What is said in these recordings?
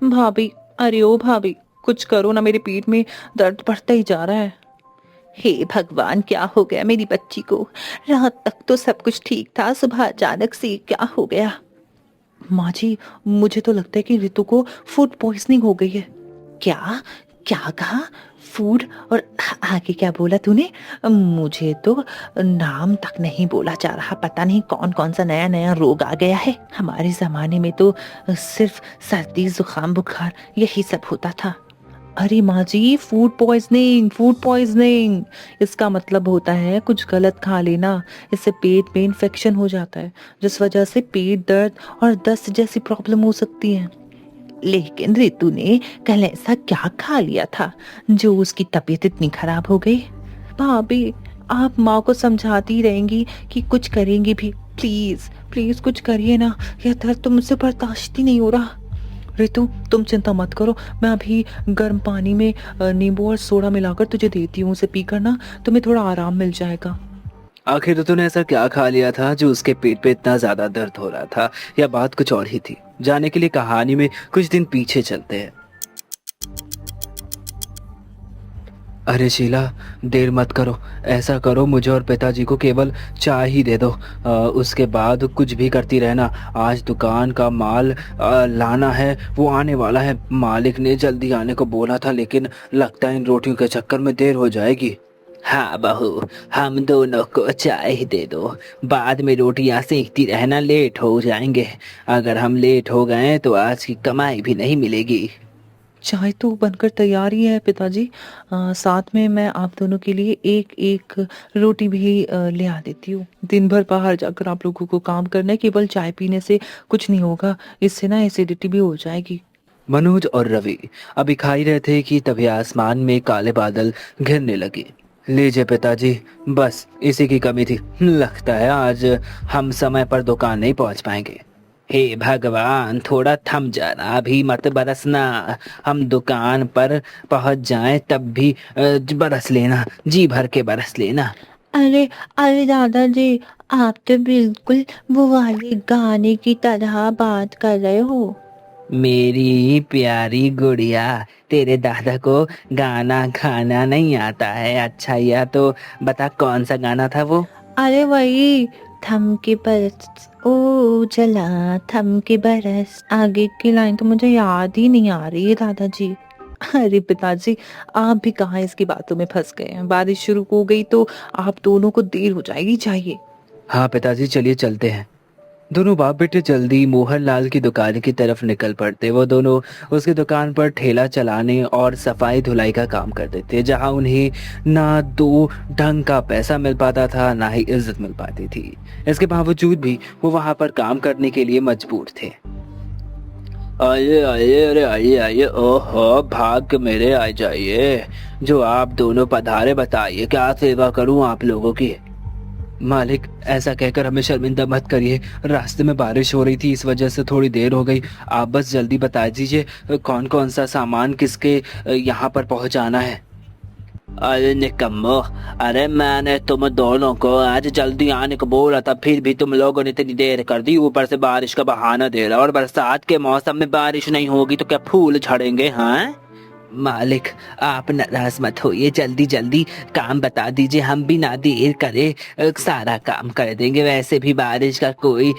भाभी, अरे ओ भाभी, कुछ करो ना, मेरे पेट में दर्द बढ़ता ही जा रहा है। हे भगवान, क्या हो गया मेरी बच्ची को? रात तक तो सब कुछ ठीक था, सुबह अचानक से क्या हो गया? माँ जी, मुझे तो लगता है कि रितु को फूड पॉइजनिंग हो गई है। क्या? क्या कहा? फूड? और आगे क्या बोला तूने? मुझे तो नाम तक नहीं बोला जा रहा। पता नहीं कौन कौन सा नया नया रोग आ गया है। हमारे जमाने में तो सिर्फ सर्दी जुकाम बुखार यही सब होता था। अरे माँ जी, फूड पॉइजनिंग, फूड पॉइजनिंग, इसका मतलब होता है कुछ गलत खा लेना। इससे पेट में इन्फेक्शन हो जाता है, जिस वजह से पेट दर्द और दस्त जैसी प्रॉब्लम हो सकती है। लेकिन रितु ने कल ऐसा क्या खा लिया था जो उसकी तबीयत इतनी खराब हो गई? भाभी, आप माँ को समझाती रहेंगी कि कुछ करेंगी भी। प्लीज प्लीज कुछ करिए ना, यह दर्द तो मुझसे बर्दाश्त ही नहीं हो रहा। रितु, तुम चिंता मत करो, मैं अभी गर्म पानी में नींबू और सोडा मिलाकर तुझे देती हूँ, उसे पी कर ना तुम्हें थोड़ा आराम मिल जाएगा। आखिर तो तूने ऐसा क्या खा लिया था जो उसके पेट पे इतना ज्यादा दर्द हो रहा था, या बात कुछ और ही थी? जाने के लिए कहानी में कुछ दिन पीछे चलते हैं। अरे शीला, देर मत करो। ऐसा करो, मुझे और पिताजी को केवल चाय ही दे दो। उसके बाद कुछ भी करती रहना। आज दुकान का माल लाना है, वो आने वाला है। मालिक ने जल्दी आने को बोला था, लेकिन लगता है इन रोटियों के चक्कर में देर हो जाएगी। हाँ बहू, हम दोनों को चाय ही दे दो। बाद में रोटियां सेकती रहना, लेट हो जाएंगे। अगर हम लेट हो गए तो आज की कमाई भी नहीं मिलेगी। चाय तो बनकर तैयार ही है पिताजी। साथ में मैं आप दोनों के लिए एक एक रोटी भी ले आ देती हूँ। दिन भर बाहर जाकर आप लोगों को काम करना है, केवल चाय पीने से कुछ नहीं होगा, इससे ना एसिडिटी भी हो जाएगी। मनोज और रवि अभी खा ही रहे थे कि तभी आसमान में काले बादल घिरने लगे। लीजिए पिताजी, बस इसी की कमी थी। लगता है आज हम समय पर दुकान नहीं पहुंच पाएंगे। हे भगवान, थोड़ा थम जाना, अभी मत बरसना। हम दुकान पर पहुंच जाएं तब भी बरस लेना, जी भर के बरस लेना। अरे अरे दादाजी, आप तो बिल्कुल वो वाले गाने की तरह बात कर रहे हो। मेरी प्यारी गुड़िया, तेरे दादा को गाना गाना नहीं आता है? अच्छा, या तो बता कौन सा गाना था वो? अरे वही, थम के बरस ओ जला, थम के बरस। आगे की लाइन तो मुझे याद ही नहीं आ रही है दादाजी। अरे पिताजी, आप भी कहाँ इसकी बातों में फंस गए हैं। बारिश शुरू हो गई तो आप दोनों को देर हो जाएगी, चाहिए। हाँ पिताजी, चलिए चलते हैं। दोनों बाप बेटे जल्दी मोहन लाल की दुकान की तरफ निकल पड़ते। वो दोनों उसकी दुकान पर ठेला चलाने और सफाई धुलाई का काम करते थे, जहां उन्हें ना दो ढंग का पैसा मिल पाता था, ना ही इज्जत मिल पाती थी। इसके बावजूद भी वो वहां पर काम करने के लिए मजबूर थे। आइए आइए, अरे आइए आइए, ओहो भाग मेरे, आ जाइए। जो आप दोनों पधारे, बताइए क्या सेवा करूं आप लोगों की? मालिक, ऐसा कहकर हमें शर्मिंदा मत करिए। रास्ते में बारिश हो रही थी, इस वजह से थोड़ी देर हो गई। आप बस जल्दी बता दीजिए कौन कौन सा सामान किसके यहाँ पर पहुँचाना है। अरे निकम्मो, अरे मैंने तुम दोनों को आज जल्दी आने को बोला था, फिर भी तुम लोगों ने इतनी देर कर दी। ऊपर से बारिश का बहाना दे रहा, और बरसात के मौसम में बारिश नहीं होगी तो क्या फूल झड़ेंगे? हाँ मालिक, आप नाराज मत होइए, जल्दी जल्दी काम बता दीजिए, हम भी ना देर करे सारा काम कर देंगे। वैसे भी बारिश का कोई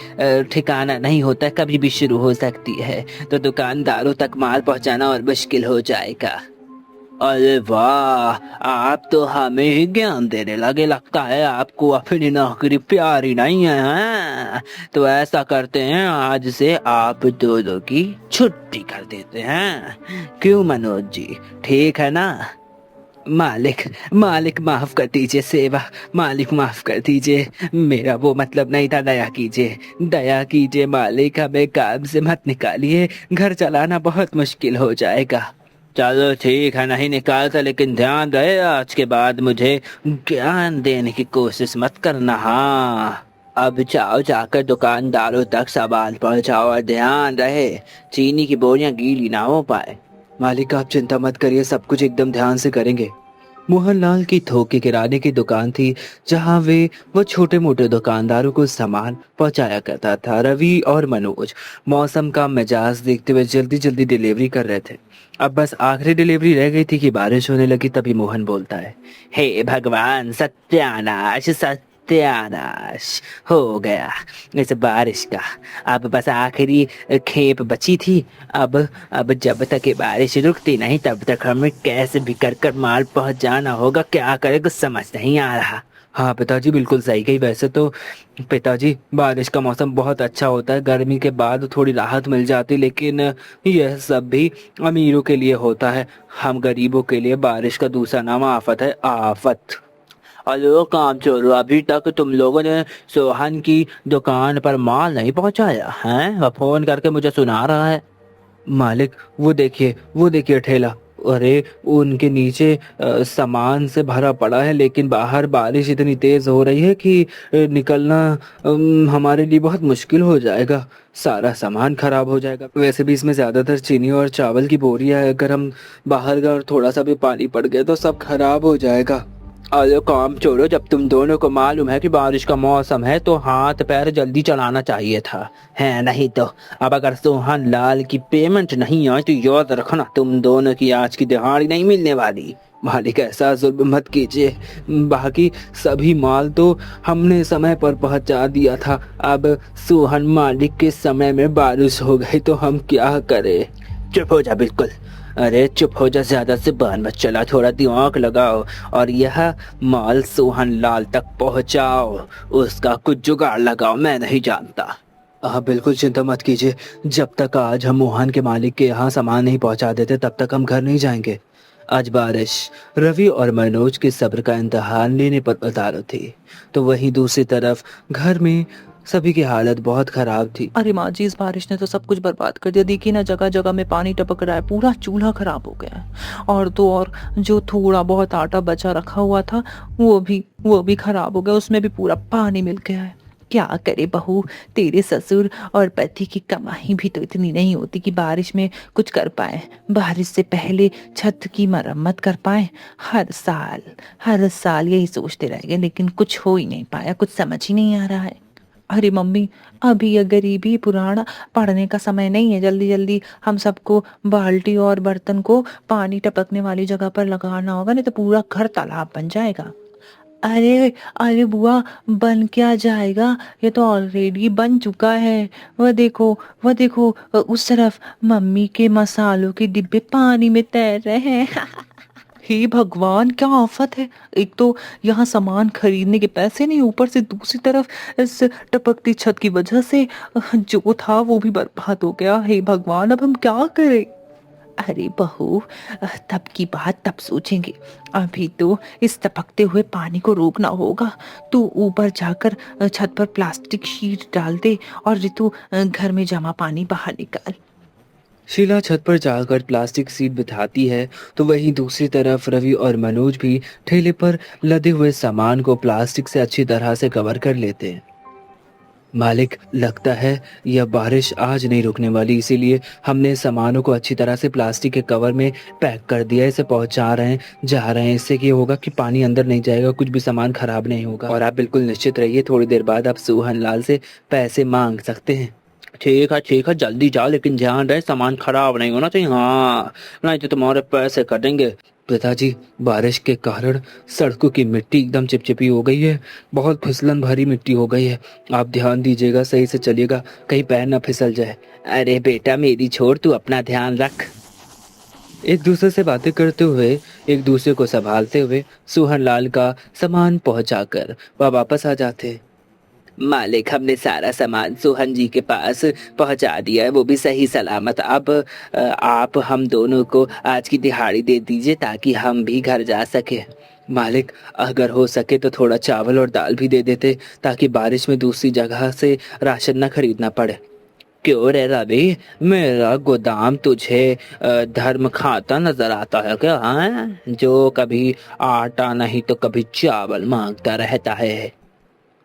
ठिकाना नहीं होता, कभी भी शुरू हो सकती है, तो दुकानदारों तक माल पहुंचाना और मुश्किल हो जाएगा। अरे वाह, आप तो हमें ही ज्ञान देने लगे। लगता है आपको अपनी नौकरी प्यारी नहीं है, हाँ? तो ऐसा करते हैं, आज से आप दोनों की छुट्टी कर देते हैं। क्यों मनोज जी, ठीक है ना? मालिक, मालिक माफ कर दीजिए, सेवा मालिक माफ कर दीजिए। मेरा वो मतलब नहीं था, दया कीजिए, दया कीजिए मालिक, हमें काम से मत निकालिए, घर चलाना बहुत मुश्किल हो जाएगा। चलो ठीक है, नहीं निकालता, लेकिन ध्यान रहे आज के बाद मुझे ज्ञान देने की कोशिश मत करना। हाँ, अब जाओ, जाकर दुकानदारों तक सामान पहुंचाओ, और ध्यान रहे चीनी की बोरियां गीली ना हो पाए। मालिक आप चिंता मत करिए, सब कुछ एकदम ध्यान से करेंगे। मोहनलाल की थोक के किराने की दुकान थी, जहां वो छोटे मोटे दुकानदारों को सामान पहुंचाया करता था। रवि और मनोज मौसम का मिजाज देखते हुए जल्दी जल्दी डिलीवरी कर रहे थे। अब बस आखिरी डिलीवरी रह गई थी कि बारिश होने लगी। तभी मोहन बोलता है, हे भगवान, सत्यानाश सत्यानाश हो गया इस बारिश का। अब बस आखिरी खेप बची थी। अब जब तक ये बारिश रुकती नहीं तब तक हमें कैसे भी कर माल पहुंचाना होगा। क्या करें कुछ समझ नहीं आ रहा। हाँ पिताजी, बिल्कुल सही कही। वैसे तो पिताजी, बारिश का मौसम बहुत अच्छा होता है, गर्मी के बाद थोड़ी राहत मिल जाती, लेकिन यह सब भी अमीरों के लिए होता है। हम गरीबों के लिए बारिश का दूसरा नाम आफत है, आफत। हेलो काम चोरों, अभी तक तुम लोगों ने सोहन की दुकान पर माल नहीं पहुंचाया है? वह फोन करके मुझे सुना रहा है। मालिक, वो देखिए ठेला। अरे उनके नीचे सामान से भरा पड़ा है, लेकिन बाहर बारिश इतनी तेज हो रही है कि निकलना हमारे लिए बहुत मुश्किल हो जाएगा। सारा सामान खराब हो जाएगा। वैसे भी इसमें ज्यादातर चीनी और चावल की बोरियां है। अगर हम बाहर गए और थोड़ा सा भी पानी पड़ गया तो सब खराब हो जाएगा। अरे काम छोड़ो, जब तुम दोनों को मालूम है कि बारिश का मौसम है तो हाथ पैर जल्दी चलाना चाहिए था, है नहीं तो अब अगर सोहन लाल की पेमेंट नहीं आई तो याद रखना तुम दोनों की आज की दिहाड़ी नहीं मिलने वाली। मालिक, ऐसा जुल्म मत कीजिए। बाकी सभी माल तो हमने समय पर पहुंचा दिया था। अब सोहन मालिक के समय में बारिश हो गई तो हम क्या करें? चुप हो जा, बिल्कुल। अरे चुप हो जा, ज्यादा से बान मत चला, थोड़ा दिमाग लगाओ और यह माल सोहन लाल तक पहुंचाओ। उसका कुछ जुगाड़ लगाओ, मैं नहीं जानता। हाँ बिल्कुल, चिंता मत कीजिए। जब तक आज हम मोहन के मालिक के यहाँ सामान नहीं पहुंचा देते तब तक हम घर नहीं जाएंगे। आज बारिश रवि और मनोज के सब्र का इम्तिहान लेने पर उतारू थी, तो वहीं दूसरी तरफ घर में सभी की हालत बहुत खराब थी। अरे माँ जी, इस बारिश ने तो सब कुछ बर्बाद कर दिया। देखिए ना, जगह जगह में पानी टपक रहा है, पूरा चूल्हा खराब हो गया है। और तो और जो थोड़ा बहुत आटा बचा रखा हुआ था वो भी खराब हो गया, उसमें भी पूरा पानी मिल गया है। क्या करे बहू, तेरे ससुर और पति की कमाई भी तो इतनी नहीं होती कि बारिश में कुछ कर पाए, बारिश से पहले छत की मरम्मत कर पाए। हर साल यही सोचते रह गए, लेकिन कुछ हो ही नहीं पाया, कुछ समझ ही नहीं आ रहा है। अरे मम्मी, अभी ये गरीबी पुराना पढ़ने का समय नहीं है। जल्दी जल्दी हम सबको बाल्टी और बर्तन को पानी टपकने वाली जगह पर लगाना होगा, नहीं तो पूरा घर तालाब बन जाएगा। अरे अरे बुआ, बन क्या जाएगा, ये तो ऑलरेडी बन चुका है। वह देखो उस तरफ मम्मी के मसालों के डिब्बे पानी में तैर रहे हैं। हे भगवान, क्या आफत है। एक तो यहाँ सामान खरीदने के पैसे नहीं, ऊपर से दूसरी तरफ इस टपकती छत की वजह से जो था वो भी बर्बाद हो गया। हे भगवान, अब हम क्या करें। अरे बहू, तब की बात तब सोचेंगे, अभी तो इस टपकते हुए पानी को रोकना होगा। तू ऊपर जाकर छत पर प्लास्टिक शीट डाल दे और ऋतु घर में जमा पानी बाहर निकाल। शीला छत पर जाकर प्लास्टिक सीट बिठाती है, तो वहीं दूसरी तरफ रवि और मनोज भी ठेले पर लदे हुए सामान को प्लास्टिक से अच्छी तरह से कवर कर लेते हैं। मालिक, लगता है यह बारिश आज नहीं रुकने वाली, इसीलिए हमने सामानों को अच्छी तरह से प्लास्टिक के कवर में पैक कर दिया है। इसे पहुंचा रहे हैं, जा रहे हैं। इससे क्या होगा कि पानी अंदर नहीं जाएगा, कुछ भी सामान खराब नहीं होगा। और आप बिल्कुल निश्चित रहिए, थोड़ी देर बाद आप सोहन लाल से पैसे मांग सकते हैं। ठीक है, जल्दी जाओ, लेकिन ध्यान रहे सामान खराब नहीं होना चाहिए। हाँ, नहीं तो तुम्हारे पैसे कटेंगे। पिताजी, बारिश के कारण सड़कों की मिट्टी एकदम चिपचिपी हो गई है, बहुत फिसलन भरी मिट्टी हो गई है। आप ध्यान दीजिएगा, सही से चलिएगा, कहीं पैर ना फिसल जाए। अरे बेटा मेरी छोड़, तू अपना ध्यान रख। एक दूसरे से बातें करते हुए, एक दूसरे को संभालते हुए सोहन लाल का सामान पहुंचाकर वह वापस आ जाते। मालिक, हमने सारा सामान सोहन जी के पास पहुंचा दिया है, वो भी सही सलामत। अब आप हम दोनों को आज की दिहाड़ी दे दीजिए ताकि हम भी घर जा सके। मालिक, अगर हो सके तो थोड़ा चावल और दाल भी दे देते ताकि बारिश में दूसरी जगह से राशन न खरीदना पड़े। क्यों रे रवि, मेरा गोदाम तुझे धर्म खाता नजर आता है क्या? हाँ, जो कभी आटा नहीं तो कभी चावल मांगता रहता है।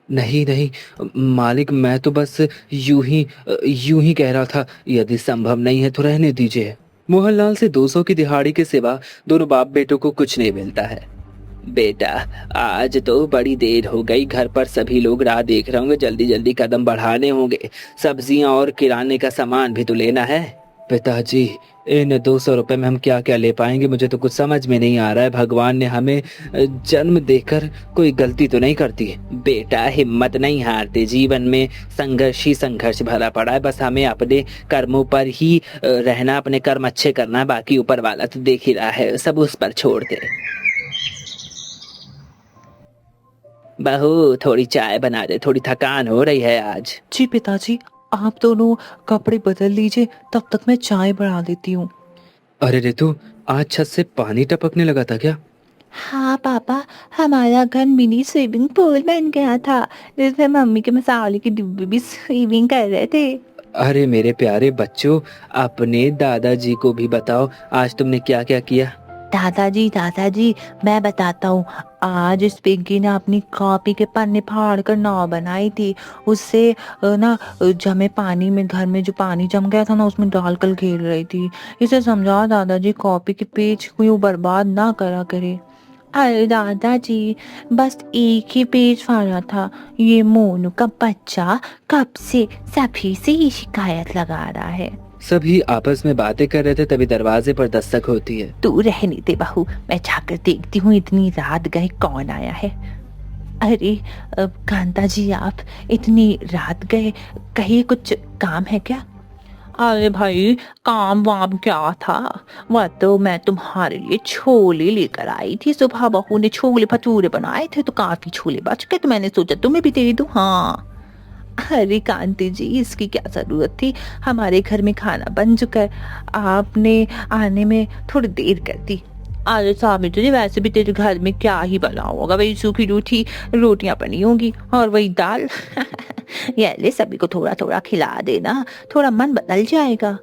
नहीं मालिक, मैं तो बस यूं ही कह रहा था। यदि संभव नहीं है तो रहने दीजिए। मोहनलाल से 200 की दिहाड़ी के सिवा दोनों बाप बेटों को कुछ नहीं मिलता है। बेटा, आज तो बड़ी देर हो गई, घर पर सभी लोग राह देख रहे होंगे, जल्दी जल्दी कदम बढ़ाने होंगे, सब्जियां और किराने का सामान भी तो लेना है। पिताजी, इन 200 रुपए में हम क्या क्या ले पाएंगे, मुझे तो कुछ समझ में नहीं आ रहा है। भगवान ने हमें जन्म देकर कोई गलती तो नहीं करती है। बेटा, हिम्मत नहीं हारते, जीवन में संघर्ष ही संघर्ष भरा पड़ा है, बस हमें अपने कर्मों पर ही रहना, अपने कर्म अच्छे करना है, बाकी ऊपर वाला तो देख ही रहा है, सब उस पर छोड़ दे। बहू, थोड़ी चाय बना दे, थोड़ी थकान हो रही है आज। जी पिताजी, आप दोनों कपड़े बदल लीजिए, तब तक मैं चाय बना देती हूँ। अरे रितु, आज छत से पानी टपकने लगा था क्या? हाँ पापा, हमारा घर मिनी स्विमिंग पूल बन गया था, जिसमें मम्मी के मसाले की डिब्बे भी स्विमिंग कर रहे थे। अरे मेरे प्यारे बच्चों, अपने दादाजी को भी बताओ आज तुमने क्या क्या किया। दादाजी, मैं बताता हूँ। आज इस पिंकी ने अपनी कॉपी के पन्ने फाड़ कर नाव बनाई थी। उससे जमे पानी में, घर में जो पानी जम गया था ना, उसमें डालकर खेल रही थी। इसे समझाओ दादाजी, कॉपी के पेज को बर्बाद ना करा करे। अरे दादाजी, बस एक ही पेज फाड़ा था। ये मोनू का बच्चा कब से सभी से ही शिकायत लगा रहा है। सभी आपस में बातें कर रहे थे, तभी दरवाजे पर दस्तक होती है। तू रहने दे बहू, मैं जाकर देखती हूँ इतनी रात गए कौन आया है। अरे कांता जी, आप इतनी रात गए, कहीं कुछ काम है क्या? अरे भाई, काम वाम क्या था, वह तो मैं तुम्हारे लिए छोले लेकर आई थी। सुबह बहू ने छोले भटूरे बनाए थे, तो काफी छोले बच गए, तो मैंने सोचा तुम्हें भी दे दूं। हाँ। अरे कांति जी, इसकी क्या जरूरत थी, हमारे घर में खाना बन चुका है, आपने आने में थोड़ी देर कर दी। अरे साबित्री जी, वैसे भी तेरे घर में क्या ही बना होगा, वही सूखी रूठी रोटियां बनी होंगी और वही दाल। ये ले, सभी को थोड़ा थोड़ा खिला देना, थोड़ा मन बदल जाएगा।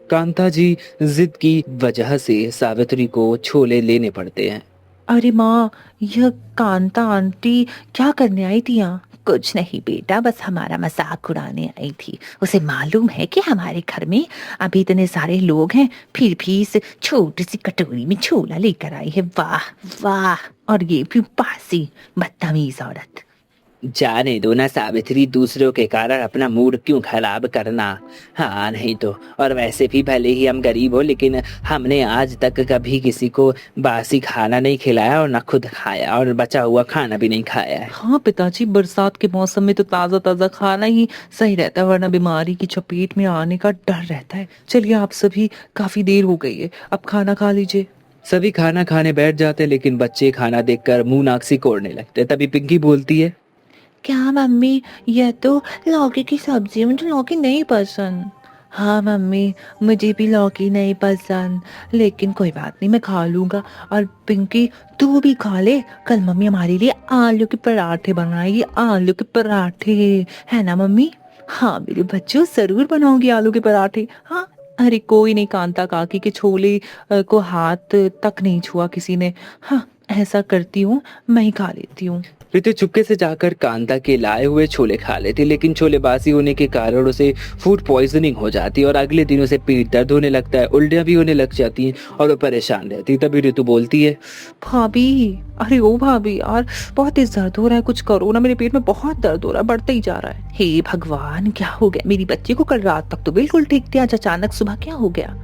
कांता जी जिद की वजह से सावित्री को छोले लेने पड़ते हैं। अरे माँ, यह कांता आंटी क्या करने आई थी यहाँ? कुछ नहीं बेटा, बस हमारा मजाक उड़ाने आई थी। उसे मालूम है कि हमारे घर में अभी इतने सारे लोग हैं, फिर भी इस छोटी सी कटोरी में छोला लेकर आई है। वाह वाह, और ये भी बासी, बदतमीज औरत। जाने दो ना सावित्री, दूसरों के कारण अपना मूड क्यों खराब करना। हाँ नहीं तो, और वैसे भी भले ही हम गरीब हो, लेकिन हमने आज तक कभी किसी को बासी खाना नहीं खिलाया और ना खुद खाया, और बचा हुआ खाना भी नहीं खाया है। हाँ पिताजी, बरसात के मौसम में तो ताज़ा ताज़ा खाना ही सही रहता है, वरना बीमारी की चपेट में आने का डर रहता है। चलिए, आप सभी, काफी देर हो गई है, अब खाना खा लीजिए। सभी खाना खाने बैठ जाते, लेकिन बच्चे खाना देखकर मुंह नाक सिकोड़ने लगते। तभी पिंकी बोलती है, क्या मम्मी, यह तो लौकी की सब्जी है, मुझे लौकी नहीं पसंद। हाँ मम्मी, मुझे भी लौकी नहीं पसंद, लेकिन कोई बात नहीं, मैं खा लूंगा। और पिंकी, तू भी खा ले, कल मम्मी हमारे लिए आलू के पराठे बनाएगी, आलू के पराठे, है ना मम्मी? हाँ मेरे बच्चों, जरूर बनाऊंगी आलू के पराठे। हाँ। अरे कोई नहीं, कांता काकी के छोले को हाथ तक नहीं छुआ किसी ने। हाँ, ऐसा करती हूँ, मैं ही खा लेती हूँ। रितु चुपके से जाकर कांता के लाए हुए छोले खा लेती, लेकिन छोले बासी होने के कारण उसे फूड पॉइजनिंग हो जाती है और अगले दिन उसे पेट दर्द होने लगता है, उल्टियां भी होने लग जाती हैं और वो परेशान रहती है। तभी रितु बोलती है, भाभी, अरे ओ भाभी यार, बहुत तेज दर्द हो रहा है, कुछ करो ना, मेरे पेट में बहुत दर्द हो रहा है, बढ़ते ही जा रहा है। हे भगवान, क्या हो गया मेरी बच्ची को? कल रात तक तो बिल्कुल ठीक थी, आज अचानक सुबह क्या हो गया?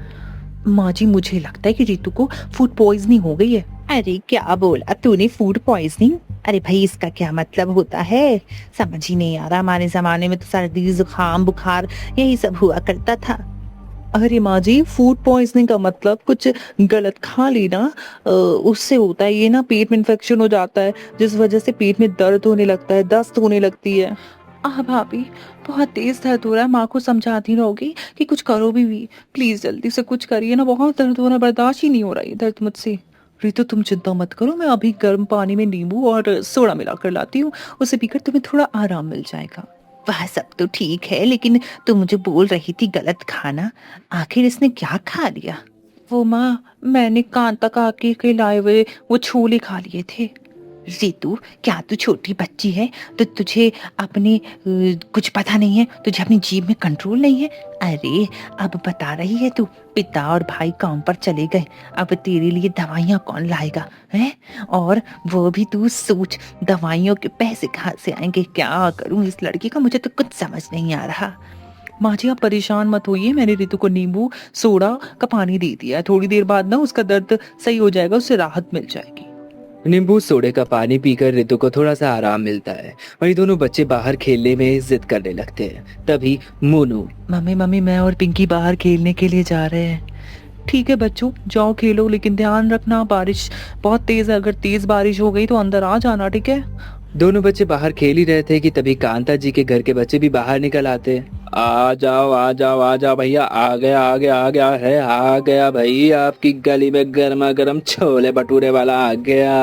माँ जी, मुझे लगता है कि रितु को फूड पॉइजनिंग हो गई है। अरे क्या बोला तूने, फूड पॉइजनिंग? अरे भाई, इसका क्या मतलब होता है, समझ ही नहीं आ रहा। हमारे जमाने में तो सर्दी जुकाम बुखार यही सब हुआ करता था। अरे माँ जी, फूड पॉइजनिंग का मतलब कुछ गलत खा लेना, उससे होता है ये ना, पेट में इन्फेक्शन हो जाता है, जिस वजह से पेट में दर्द होने लगता है, दस्त होने लगती है। भाभी, बहुत तेज दर्द हो रहा है, माँ को समझाती रहोगी कि कुछ करो भी प्लीज जल्दी से कुछ करिए ना, बहुत दर्द हो रहा है, बर्दाश्त ही नहीं हो रहा है दर्द मुझसे। रितु, तुम चिंता मत करो, मैं अभी गर्म पानी में नींबू और सोडा मिलाकर लाती हूँ, उसे पीकर तुम्हें थोड़ा आराम मिल जाएगा। वह सब तो ठीक है, लेकिन तू मुझे बोल रही थी गलत खाना, आखिर इसने क्या खा लिया? वो माँ, मैंने कांता काकी के लाए हुए वो छोले खा लिए थे। रितु, क्या तू छोटी बच्ची है तो तुझे अपने कुछ पता नहीं है? तुझे अपनी जीभ में कंट्रोल नहीं है? अरे अब बता रही है तू, पिता और भाई काम पर चले गए, अब तेरे लिए दवाइयाँ कौन लाएगा है? और वो भी तू सोच, दवाइयों के पैसे कहाँ से आएंगे? क्या करूँ इस लड़की का, मुझे तो कुछ समझ नहीं आ रहा। माँ जी आप परेशान मत होइए, मैंने रितु को नींबू सोडा का पानी दे दिया है, थोड़ी देर बाद ना उसका दर्द सही हो जाएगा, उससे राहत मिल जाएगी। नींबू सोडे का पानी पीकर रितु को थोड़ा सा आराम मिलता है। वहीं दोनों बच्चे बाहर खेलने में जिद करने लगते हैं। तभी मोनू, मम्मी मम्मी मैं और पिंकी बाहर खेलने के लिए जा रहे हैं। ठीक है बच्चों जाओ खेलो, लेकिन ध्यान रखना बारिश बहुत तेज है, अगर तेज बारिश हो गई तो अंदर आ जाना, ठीक है? दोनों बच्चे बाहर खेल ही रहे थे कि तभी कांता जी के घर के बच्चे भी बाहर निकल आते हैं। आ जाओ आ जाओ आ जाओ भैया, आ गया है, आ गया भाई, आपकी गली में गर्मा गर्म छोले भटूरे वाला आ गया।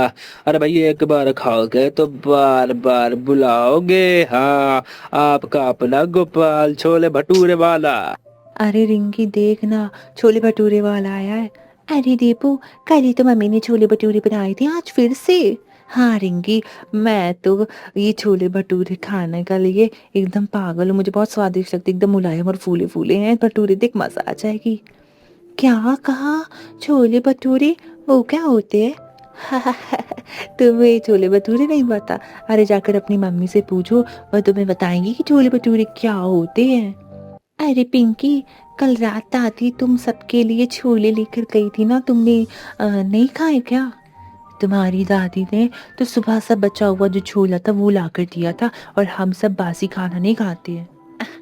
अरे भाई एक बार खाओगे तो बार बार बुलाओगे। हाँ, आपका अपना गोपाल छोले भटूरे वाला। अरे रिंकी देख ना, छोले भटूरे वाला आया है। अरे दीपू, कल ही तो मम्मी ने छोले भटूरे बनाए थे, आज फिर से? हाँ रिंकी, मैं तो ये छोले भटूरे खाने के लिए एकदम पागल हूँ, मुझे बहुत स्वादिष्ट लगते, एकदम मुलायम और फूले फूले हैं भटूरे, देख मजा आ जाएगी। क्या कहा? छोले भटूरे वो क्या होते हैं? तुम्हें छोले भटूरे नहीं पता? अरे जाकर अपनी मम्मी से पूछो, वह तुम्हें बताएंगी कि छोले भटूरे क्या होते हैं। अरे पिंकी, कल रात दादी तुम सबके लिए छोले लेकर गई थी ना, तुमने नहीं खाए क्या? तुम्हारी दादी ने तो सुबह सब बचा हुआ जो छोला था वो ला कर दिया था, और हम सब बासी खाना नहीं खाते हैं।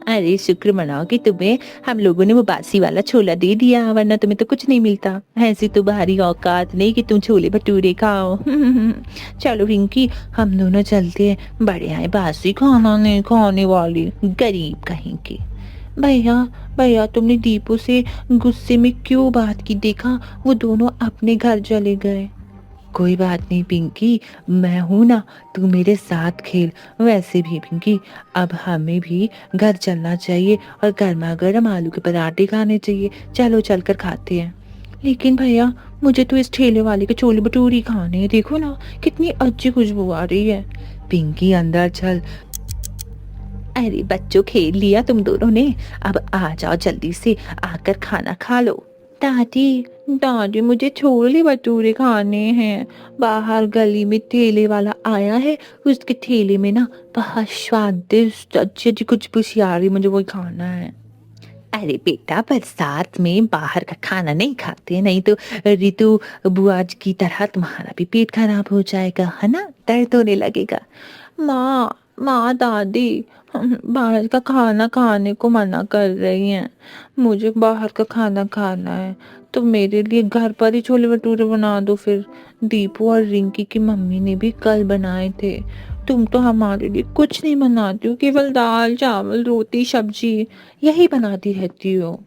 अरे शुक्र मनाओ कि तुम्हें हम लोगों ने वो बासी वाला छोला दे दिया, वरना तुम्हें तो कुछ नहीं मिलता। ऐसी तुम्हारी औकात नहीं कि तुम छोले भटूरे खाओ। चलो रिंकी, हम दोनों चलते हैं, बड़े आए बासी खाना नहीं खाने वाली गरीब कहीं के। भैया भैया, तुमने दीपू से गुस्से में क्यों बात की? देखा वो दोनों अपने घर चले गए। कोई बात नहीं पिंकी, मैं हूं ना, तू मेरे साथ खेल। वैसे भी पिंकी, अब हमें भी घर चलना चाहिए और गर्मा गर्म आलू के पराठे खाने चाहिए। चलो चलकर खाते हैं। लेकिन भैया, मुझे तो इस ठेले वाले के छोले भटूरे खाने हैं, देखो ना कितनी अच्छी खुशबू आ रही है। पिंकी अंदर चल। अरे बच्चों, खेल लिया तुम दोनों ने, अब आ जाओ जल्दी से, आकर खाना खा लो। दादी दादी, मुझे छोले भटूरे खाने हैं, बाहर गली में ठेले वाला आया है, उसके ठेले में ना बहुत स्वादिष्ट अच्छी अच्छी खुशबू आ रही, मुझे वही खाना है। अरे बेटा, बरसात में बाहर का खाना नहीं खाते, नहीं तो रितु बुआ की तरह तुम्हारा भी पेट खराब हो जाएगा, है ना, दर्द होने लगेगा। माँ माँ दादी, बाहर का खाना खाने को मना कर रही हैं, मुझे बाहर का खाना खाना है, तो मेरे लिए घर पर ही छोले भटूरे बना दो फिर। दीपू और रिंकी की मम्मी ने भी कल बनाए थे, तुम तो हमारे लिए कुछ नहीं बनाती हो, केवल दाल चावल रोटी सब्जी यही बनाती रहती हो।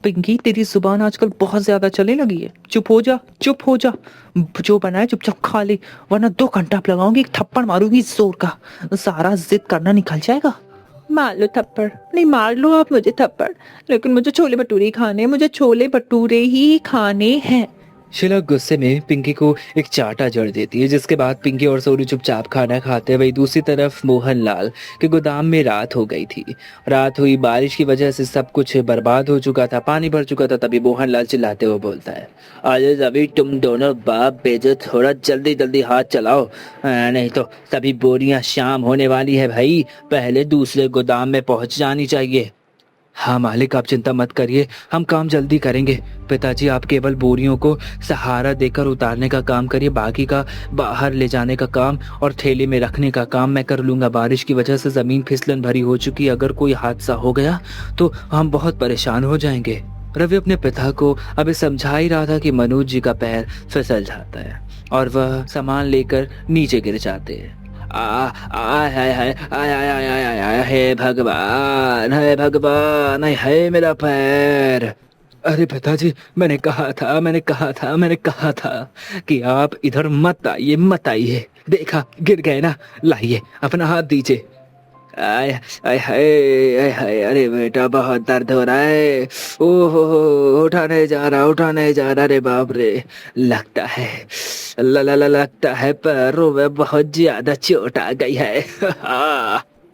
पिंकी तेरी जुबान आजकल बहुत ज्यादा चलने लगी है, चुप हो जा चुप हो जा, जो बनाए चुपचाप खा ले, वरना 2 घंटा लगाऊंगी, एक थप्पड़ मारूंगी जोर का, सारा जिद करना निकल जाएगा। मार लो थप्पड़, नहीं मार लो आप मुझे थप्पड़, लेकिन मुझे छोले भटूरे खाने हैं, मुझे छोले भटूरे ही खाने हैं। शीला गुस्से में पिंकी को एक चाटा जड़ देती है, जिसके बाद पिंकी और सोनू चुपचाप खाना खाते। वही दूसरी तरफ मोहनलाल के गोदाम में रात हो गई थी। रात हुई, बारिश की वजह से सब कुछ बर्बाद हो चुका था, पानी भर चुका था। तभी मोहनलाल चिल्लाते हुए बोलता है, अरे अभी तुम दोनों बाप बेटे थोड़ा जल्दी जल्दी हाथ चलाओ, नहीं तो सभी बोरियां शाम होने वाली है भाई, पहले दूसरे गोदाम में पहुंच जानी चाहिए। हाँ मालिक, आप चिंता मत करिए, हम काम जल्दी करेंगे। पिताजी, आप केवल बोरियों को सहारा देकर उतारने का काम करिए, बाकी का बाहर ले जाने का काम और थैले में रखने का काम मैं कर लूँगा। बारिश की वजह से ज़मीन फिसलन भरी हो चुकी है, अगर कोई हादसा हो गया तो हम बहुत परेशान हो जाएंगे। रवि अपने पिता को अभी समझा ही रहा था कि मनोज जी का पैर फिसल जाता है और वह सामान लेकर नीचे गिर जाते हैं। हे भगवान, हे भगवान, है मेरा पैर। अरे पिताजी, मैंने कहा था कि आप इधर मत आइए। देखा, गिर गए ना, लाइए अपना हाथ दीजिए। आय आय हाय आय हाय, अरे बेटा बहुत दर्द हो रहा है। ओहो, उठा नहीं जा रहा रे बाप रे। लगता है लगता है पैरों में बहुत ज्यादा चोट आ गई है।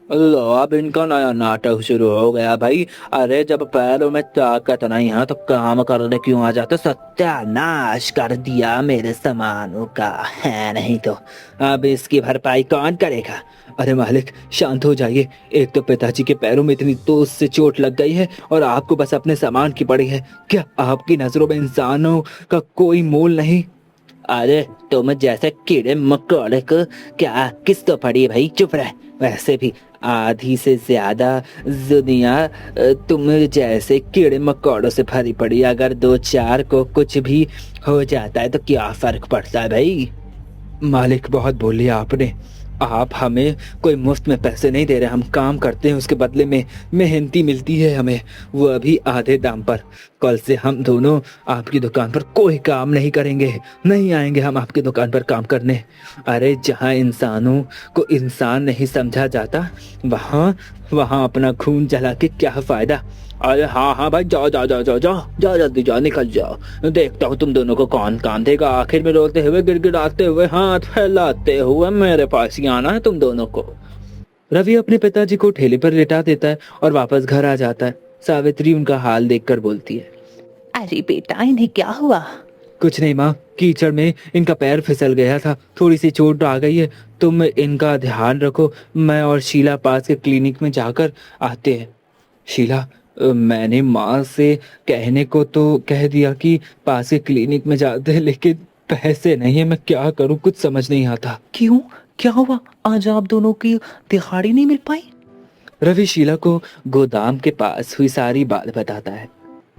लो, अब इनका नया नाटक शुरू हो गया भाई। अरे जब पैरों में ताकत नहीं है तो काम करने क्यों आ जाते? सत्यानाश कर दिया मेरे सामानों का है, नहीं तो अब इसकी भरपाई कौन करेगा? अरे मालिक शांत हो जाइए। एक तो पिताजी के पैरों में इतनी तेज से चोट लग गई है और आपको बस अपने सामान की पड़ी है। क्या आपकी नजरों में इंसानों का कोई मोल नहीं? अरे तुम जैसे कीड़े मकोड़े को क्या किसको पड़ी है भाई? चुप रह। वैसे भी आधी से ज्यादा दुनिया तुम जैसे कीड़े मकोड़ों से भरी पड़ी। अगर दो चार को कुछ भी हो जाता है तो क्या फर्क पड़ता है भाई? मालिक बहुत बोल लिया आपने। आप हमें कोई मुफ्त में पैसे नहीं दे रहे, हम काम करते हैं उसके बदले में मेहनती मिलती है हमें, वो अभी आधे दाम पर। कल से हम दोनों आपकी दुकान पर कोई काम नहीं करेंगे, नहीं आएंगे हम आपकी दुकान पर काम करने। अरे जहाँ इंसानों को इंसान नहीं समझा जाता वहाँ वहाँ अपना खून जला के क्या फायदा? अरे हाँ हाँ भाई, जाओ जाओ जाओ जाओ जाओ जाओ, जल्दी जाओ, निकल जाओ। देखता हूँ तुम दोनों को कौन काम देगा। आखिर में रोते हुए गिड़गिड़ाते हुए हाथ फैलाते हुए मेरे पास ही आना है तुम दोनों को। रवि अपने पिताजी को ठेले पर लेटा देता है और वापस घर आ जाता है। सावित्री उनका हाल देखकर बोलती है, अरे बेटा इन्हें क्या हुआ? कुछ नहीं माँ, कीचड़ में इनका पैर फिसल गया था, थोड़ी सी चोट आ गई है। तुम इनका ध्यान रखो, मैं और शीला पास के क्लिनिक में जाकर आते हैं। शीला, मैंने माँ से कहने को तो कह दिया कि पास के क्लिनिक में जाते हैं, लेकिन पैसे नहीं है, मैं क्या करूँ कुछ समझ नहीं आता। क्यों, क्या हुआ? आज आप दोनों की दिहाड़ी नहीं मिल पाई? रवि शीला को गोदाम के पास हुई सारी बात बताता है।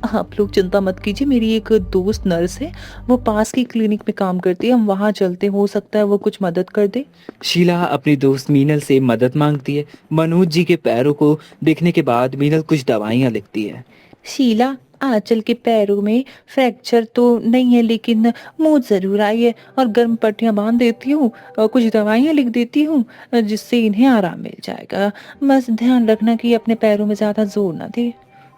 आप लोग चिंता मत कीजिए, मेरी एक दोस्त नर्स है, वो पास की क्लिनिक में काम करती है, हम वहाँ चलते, हो सकता है वो कुछ मदद कर दे। शीला अपनी दोस्त मीनल से मदद मांगती है। मनोज जी के पैरों को देखने के बाद मीनल कुछ दवाइयाँ लिखती है। शीला, आंचल के पैरों में फ्रैक्चर तो नहीं है लेकिन मोच जरूर आई है, और गर्म पट्टियां बांध देती हूँ और कुछ दवाइयाँ लिख देती हूँ जिससे इन्हें आराम मिल जाएगा। बस ध्यान रखना कि अपने पैरों में ज़्यादा जोर ना दे।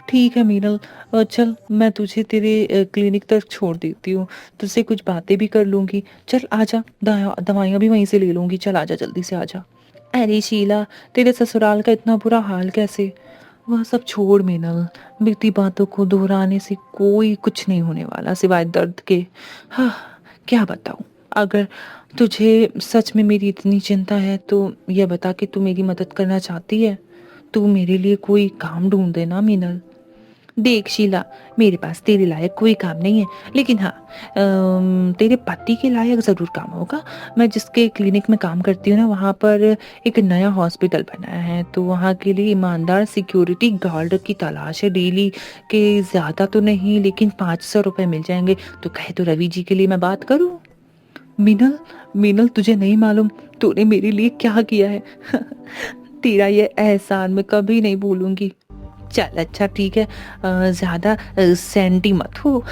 ठीक है मीनल, चल मैं तुझे तेरे क्लिनिक तक छोड़ देती हूँ, तुझसे कुछ बातें भी कर लूँगी। चल आजा, दवाइयाँ भी वहीं से ले लूँगी, चल आजा, जल्दी से आजा। अरे शीला, तेरे ससुराल का इतना बुरा हाल कैसे? वह सब छोड़ मीनल, बीती बातों को दोहराने से कोई कुछ नहीं होने वाला सिवाय दर्द के। हाँ, क्या बताऊँ। अगर तुझे सच में मेरी इतनी चिंता है तो यह बता कि तू मेरी मदद करना चाहती है। तू मेरे लिए कोई काम ढूंढ देना मीनल। देख शीला, मेरे पास तेरे लायक कोई काम नहीं है, लेकिन हाँ तेरे पति के लायक ज़रूर काम होगा। मैं जिसके क्लिनिक में काम करती हूँ ना, वहाँ पर एक नया हॉस्पिटल बनाया है, तो वहाँ के लिए ईमानदार सिक्योरिटी गार्ड की तलाश है। डेली के ज़्यादा तो नहीं, लेकिन 500 रुपये मिल जाएंगे। तो कहे तो रवि जी के लिए मैं बात करूँ। मीनल, मीनल तुझे नहीं मालूम तूने मेरे लिए क्या किया है। तेरा ये एहसान मैं कभी नहीं भूलूंगी। चल अच्छा ठीक है, ज़्यादा सेंटी मत हो।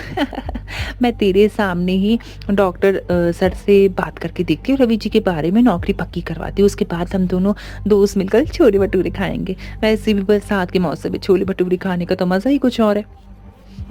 मैं तेरे सामने ही डॉक्टर सर से बात करके देखती हूँ, रवि जी के बारे में नौकरी पक्की करवाती हूँ। उसके बाद हम दोनों दोस्त मिलकर छोले भटूरे खाएंगे। वैसे भी बरसात के मौसम में छोले भटूरे खाने का तो मज़ा ही कुछ और है।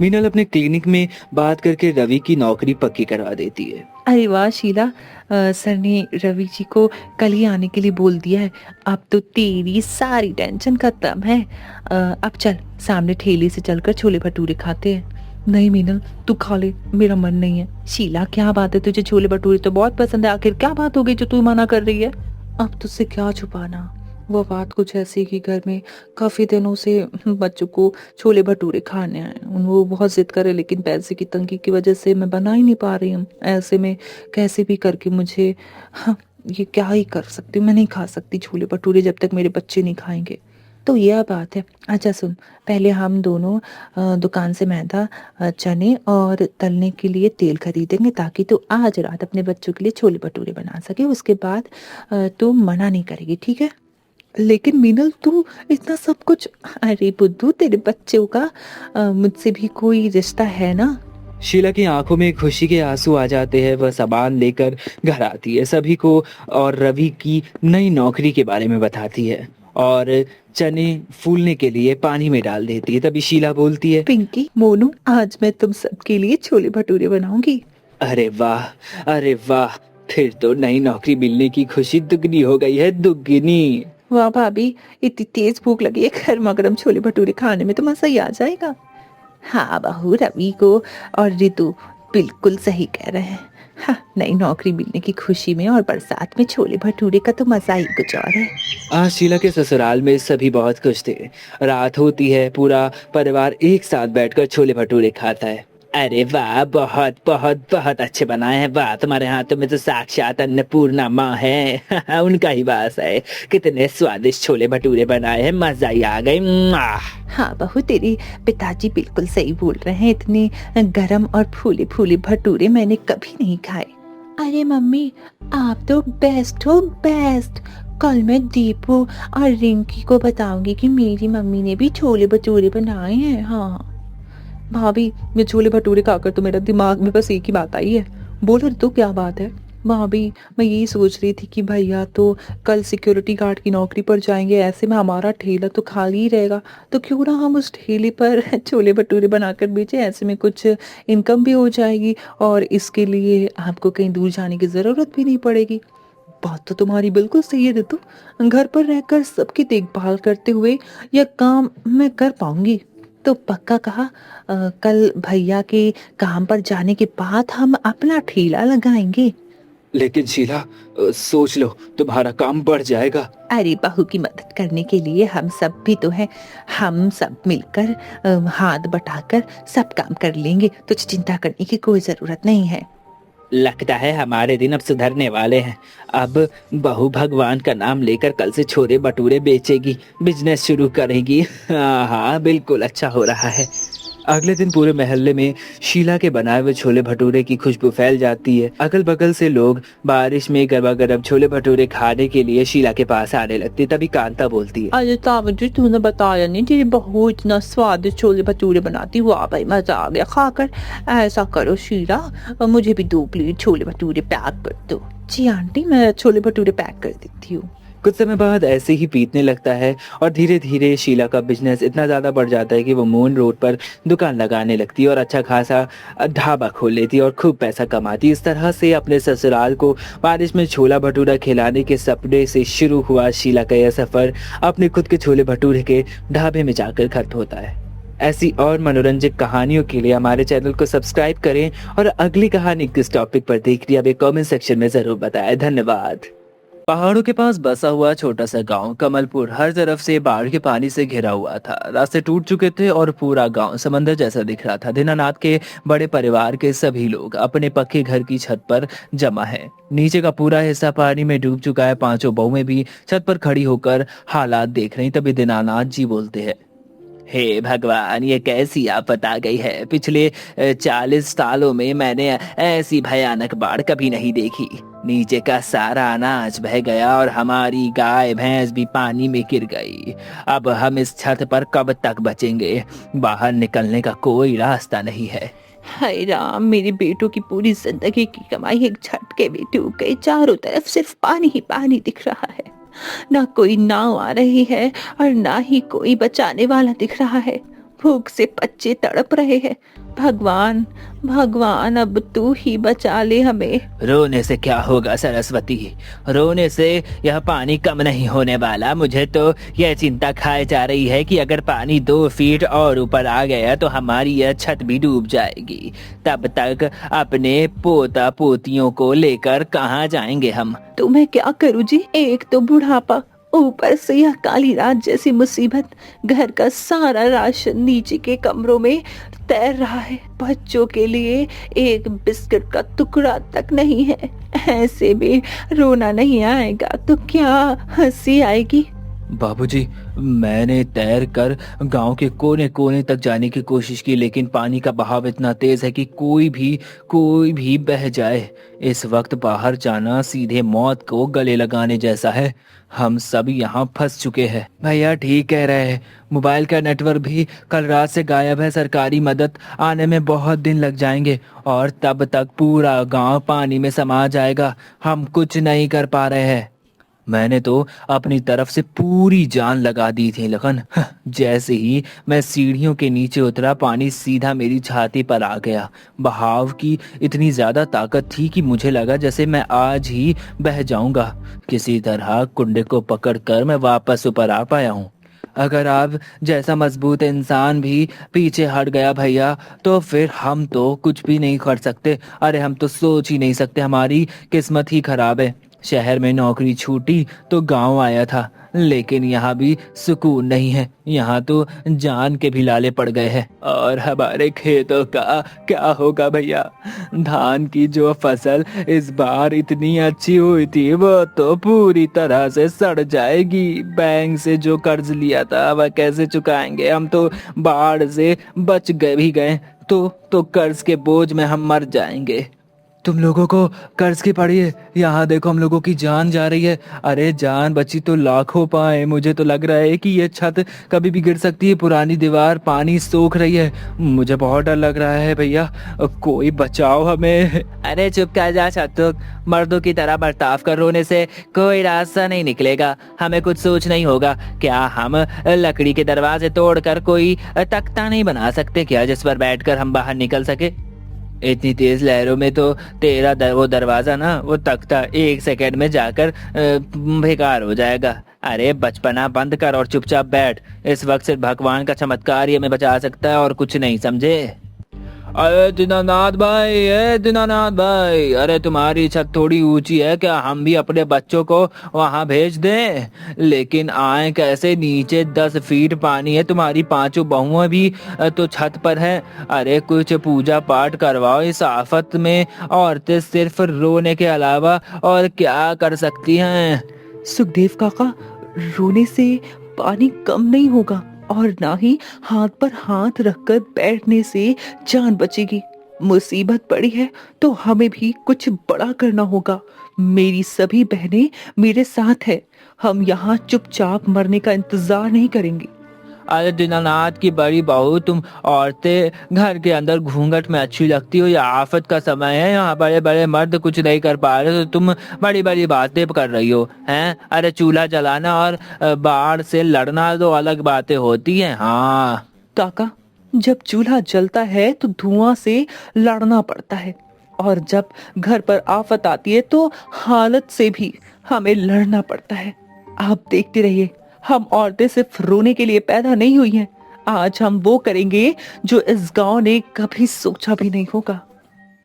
मीनल अपने क्लिनिक में बात करके रवि की नौकरी पक्की करवा देती है। अरे वाह शीला, सर ने रवि जी को कल ही आने के लिए बोल दिया है। अब तो तेरी सारी टेंशन खत्म है। अब चल सामने ठेले से चलकर छोले भटूरे खाते हैं। नहीं मीनल, तू खा ले, मेरा मन नहीं है। शीला क्या बात है, तुझे छोले भटूरे तो बहुत पसंद है, आखिर क्या बात हो गई जो तू मना कर रही है? अब तुझसे क्या छुपाना, वो बात कुछ ऐसी कि घर में काफ़ी दिनों से बच्चों को छोले भटूरे खाने हैं, वो बहुत जिद करे, लेकिन पैसे की तंगी की वजह से मैं बना ही नहीं पा रही हूँ। ऐसे में कैसे भी करके मुझे, हाँ ये क्या ही कर सकती हूँ, मैं नहीं खा सकती छोले भटूरे जब तक मेरे बच्चे नहीं खाएंगे। तो यह बात है। अच्छा सुन, पहले हम दोनों दुकान से मैदा, चने और तलने के लिए तेल खरीदेंगे, ताकि तू आज रात अपने बच्चों के लिए छोले भटूरे बना सके। उसके बाद तू मना नहीं करेगी, ठीक है? लेकिन मीनल तू इतना सब कुछ, अरे बुद्धू, तेरे बच्चों का मुझसे भी कोई रिश्ता है ना। शीला की आंखों में खुशी के आंसू आ जाते हैं। वह सामान लेकर घर आती है, सभी को और रवि की नई नौकरी के बारे में बताती है। और चने फूलने के लिए पानी में डाल देती है। तभी शीला बोलती है, पिंकी, मोनू, आज मैं तुम सबके लिए छोले भटूरे बनाऊंगी। अरे वाह, अरे वाह, फिर तो नई नौकरी मिलने की खुशी दुगनी हो गई है, दुगनी। वाह भाभी, इतनी तेज भूख लगी है, गर्मा गर्म छोले भटूरे खाने में तो मजा ही आ जाएगा। हाँ बहू, रवि को और रितु बिल्कुल सही कह रहे हैं। हाँ, नई नौकरी मिलने की खुशी में और बरसात में छोले भटूरे का तो मजा ही कुछ और है। आज शीला के ससुराल में सभी बहुत खुश थे। रात होती है, पूरा परिवार एक साथ बैठकर छोले भटूरे खाता है। अरे वाह, बहुत बहुत बहुत अच्छे बनाए हैं, वाह, तुम्हारे हाथों में तो साक्षात अन्नपूर्णा माँ है। उनका ही वास है। कितने स्वादिष्ट छोले भटूरे बनाए हैं, मजा ही आ गई। हाँ बहू, तेरे पिताजी बिल्कुल सही बोल रहे हैं, इतने गरम और फूले फूले भटूरे मैंने कभी नहीं खाए। अरे मम्मी, आप तो बेस्ट हो, बेस्ट। कल मैं दीपू और रिंकी को बताऊंगी कि मेरी मम्मी ने भी छोले भटूरे बनाए हैं। हाँ भाभी, मैं छोले भटूरे खाकर तो मेरा दिमाग में बस एक ही बात आई है। बोलो तो क्या बात है? भाभी, मैं यही सोच रही थी कि भैया तो कल सिक्योरिटी गार्ड की नौकरी पर जाएंगे, ऐसे में हमारा ठेला तो खाली ही रहेगा, तो क्यों ना हम उस ठेले पर छोले भटूरे बनाकर बेचें, ऐसे में कुछ इनकम भी हो जाएगी और इसके लिए आपको कहीं दूर जाने की ज़रूरत भी नहीं पड़ेगी। बात तो तुम्हारी बिल्कुल सही है रितु, घर पर रहकर सबकी देखभाल करते हुए यह काम मैं कर पाऊंगी। तो पक्का कहा, कल भैया के काम पर जाने के बाद हम अपना ठेला लगाएंगे। लेकिन शीला, सोच लो, तुम्हारा काम बढ़ जाएगा। अरे बहू की मदद करने के लिए हम सब भी तो हैं, हम सब मिलकर हाथ बटाकर सब काम कर लेंगे, तुझे चिंता करने की कोई जरूरत नहीं है। लगता है हमारे दिन अब सुधरने वाले हैं। अब बहू भगवान का नाम लेकर कल से छोले भटूरे बेचेगी, बिजनेस शुरू करेगी। हाँ हाँ, बिल्कुल अच्छा हो रहा है। अगले दिन पूरे मोहल्ले में शीला के बनाए हुए छोले भटूरे की खुशबू फैल जाती है। अगल बगल से लोग बारिश में गर्मा गर्म छोले भटूरे खाने के लिए शीला के पास आने लगते। तभी कांता बोलती है, अरे तावत जी, तूने बताया नहीं, तेरी बहू इतना स्वादिष्ट छोले भटूरे बनाती। वाह भाई, मजा आ गया खाकर। ऐसा करो शीला, मुझे भी 2 प्लेट छोले भटूरे पैक कर दो। जी आंटी, मैं छोले भटूरे पैक कर देती हूँ। कुछ समय बाद ऐसे ही बीतने लगता है और धीरे धीरे शीला का बिजनेस इतना ज़्यादा बढ़ जाता है कि वो मून रोड पर दुकान लगाने लगती है और अच्छा खासा ढाबा खोल लेती है और खूब पैसा कमाती है। इस तरह से अपने ससुराल को बारिश में छोला भटूरा खिलाने के सपने से शुरू हुआ शीला का यह सफ़र अपने खुद के छोले भटूरे के ढाबे में जाकर खत्म होता है। ऐसी और मनोरंजक कहानियों के लिए हमारे चैनल को सब्सक्राइब करें और अगली कहानी किस टॉपिक पर देख रही है हमें कमेंट सेक्शन में ज़रूर बताएं। धन्यवाद। पहाड़ों के पास बसा हुआ छोटा सा गांव कमलपुर हर तरफ से बाढ़ के पानी से घिरा हुआ था। रास्ते टूट चुके थे और पूरा गांव समंदर जैसा दिख रहा था। दीनानाथ के बड़े परिवार के सभी लोग अपने पक्के घर की छत पर जमा है। नीचे का पूरा हिस्सा पानी में डूब चुका है। पांचों बहुएं भी छत पर खड़ी होकर हालात देख रही। तभी दीनानाथ जी बोलते हैं, हे भगवान, ये कैसी आफत आ गई है। पिछले 40 सालों में मैंने ऐसी भयानक बाढ़ कभी नहीं देखी। नीचे का सारा अनाज बह गया और हमारी गाय भैंस भी पानी में गिर गई। अब हम इस छत पर कब तक बचेंगे? बाहर निकलने का कोई रास्ता नहीं है। हाय राम, मेरे बेटों की पूरी जिंदगी की कमाई एक झटके में डूब गई। चारों तरफ सिर्फ पानी ही पानी दिख रहा है। ना कोई नाव आ रही है और ना ही कोई बचाने वाला दिख रहा है। भूख से बच्चे तड़प रहे हैं। भगवान, भगवान, अब तू ही बचा ले हमें। रोने से क्या होगा सरस्वती, रोने से यह पानी कम नहीं होने वाला। मुझे तो यह चिंता खाए जा रही है कि अगर पानी 2 फीट और ऊपर आ गया तो हमारी यह छत भी डूब जाएगी। तब तक अपने पोता पोतियों को लेकर कहाँ जाएंगे हम? तो मैं क्या करूँ जी? एक तो बुढ़ापा, ऊपर से यह काली रात जैसी मुसीबत। घर का सारा राशन नीचे के कमरों में तैर रहा है। बच्चों के लिए एक बिस्किट का टुकड़ा तक नहीं है। ऐसे में रोना नहीं आएगा तो क्या हंसी आएगी? बाबूजी, मैंने तैर कर गांव के कोने कोने तक जाने की कोशिश की, लेकिन पानी का बहाव इतना तेज है कि कोई भी बह जाए। इस वक्त बाहर जाना सीधे मौत को गले लगाने जैसा है। हम सब यहाँ फंस चुके हैं। भैया ठीक कह रहे हैं, मोबाइल का नेटवर्क भी कल रात से गायब है। सरकारी मदद आने में बहुत दिन लग जाएंगे और तब तक पूरा गांव पानी में समा जाएगा। हम कुछ नहीं कर पा रहे हैं। मैंने तो अपनी तरफ से पूरी जान लगा दी थी लखन। जैसे ही मैं सीढ़ियों के नीचे उतरा, पानी सीधा मेरी छाती पर आ गया। बहाव की इतनी ज्यादा ताकत थी कि मुझे लगा जैसे मैं आज ही बह जाऊंगा। किसी तरह कुंडे को पकड़कर मैं वापस ऊपर आ पाया हूँ। अगर आप जैसा मजबूत इंसान भी पीछे हट गया भैया, तो फिर हम तो कुछ भी नहीं कर सकते। अरे हम तो सोच ही नहीं सकते, हमारी किस्मत ही खराब है। शहर में नौकरी छूटी तो गांव आया था, लेकिन यहाँ भी सुकून नहीं है। यहाँ तो जान के भी लाले पड़ गए हैं। और हमारे खेतों का क्या होगा भैया? धान की जो फसल इस बार इतनी अच्छी हुई थी, वो तो पूरी तरह से सड़ जाएगी। बैंक से जो कर्ज लिया था वह कैसे चुकाएंगे? हम तो बाढ़ से बच गए भी गए तो कर्ज के बोझ में हम मर जाएंगे। तुम लोगों को कर्ज की पड़ी है, यहाँ देखो हम लोगों की जान जा रही है। अरे जान बची तो लाखों पाए। मुझे तो लग रहा है कि ये छत कभी भी गिर सकती है। पुरानी दीवार पानी सोख रही है। मुझे बहुत डर लग रहा है भैया, कोई बचाओ हमें। अरे चुप कर जा छतुक, मर्दों की तरह बर्ताव कर। रोने से कोई रास्ता नहीं निकलेगा। हमें कुछ सोच नहीं होगा क्या? हम लकड़ी के दरवाजे तोड़कर कोई तख्ता नहीं बना सकते क्या, जिस पर बैठकर हम बाहर निकल सके? इतनी तेज लहरों में तो तेरा वो दरवाजा ना, वो तख्ता 1 सेकंड में जाकर बेकार हो जाएगा। अरे बचपना बंद कर और चुपचाप बैठ। इस वक्त सिर्फ भगवान का चमत्कार ही हमें बचा सकता है और कुछ नहीं, समझे? अरे दीनानाथ भाई, दीनानाथ भाई, अरे तुम्हारी छत थोड़ी ऊंची है क्या? हम भी अपने बच्चों को वहां भेज दें? लेकिन आए कैसे? नीचे 10 फीट पानी है। तुम्हारी 5 बहुएं भी तो छत पर है। अरे कुछ पूजा पाठ करवाओ। इस आफत में औरतें सिर्फ रोने के अलावा और क्या कर सकती हैं? सुखदेव काका, रोने से पानी कम नहीं होगा और ना ही हाथ पर हाथ रखकर बैठने से जान बचेगी। मुसीबत पड़ी है तो हमें भी कुछ बड़ा करना होगा। मेरी सभी बहनें मेरे साथ है। हम यहाँ चुपचाप मरने का इंतजार नहीं करेंगे। अरे दीनानाथ की बड़ी बहू, तुम औरतें घर के अंदर घूंघट में अच्छी लगती हो। यह आफत का समय है, यहाँ बड़े बड़े मर्द कुछ नहीं कर पा रहे तो तुम बड़ी बड़ी बातें कर रही हो हैं? अरे चूल्हा जलाना और बाढ़ से लड़ना तो अलग बातें होती हैं। हाँ काका, जब चूल्हा जलता है तो धुआं से लड़ना पड़ता है, और जब घर पर आफत आती है तो हालत से भी हमें लड़ना पड़ता है। आप देखते रहिए, हम औरतें सिर्फ रोने के लिए पैदा नहीं हुई हैं। आज हम वो करेंगे जो इस गांव ने कभी सोचा भी नहीं होगा।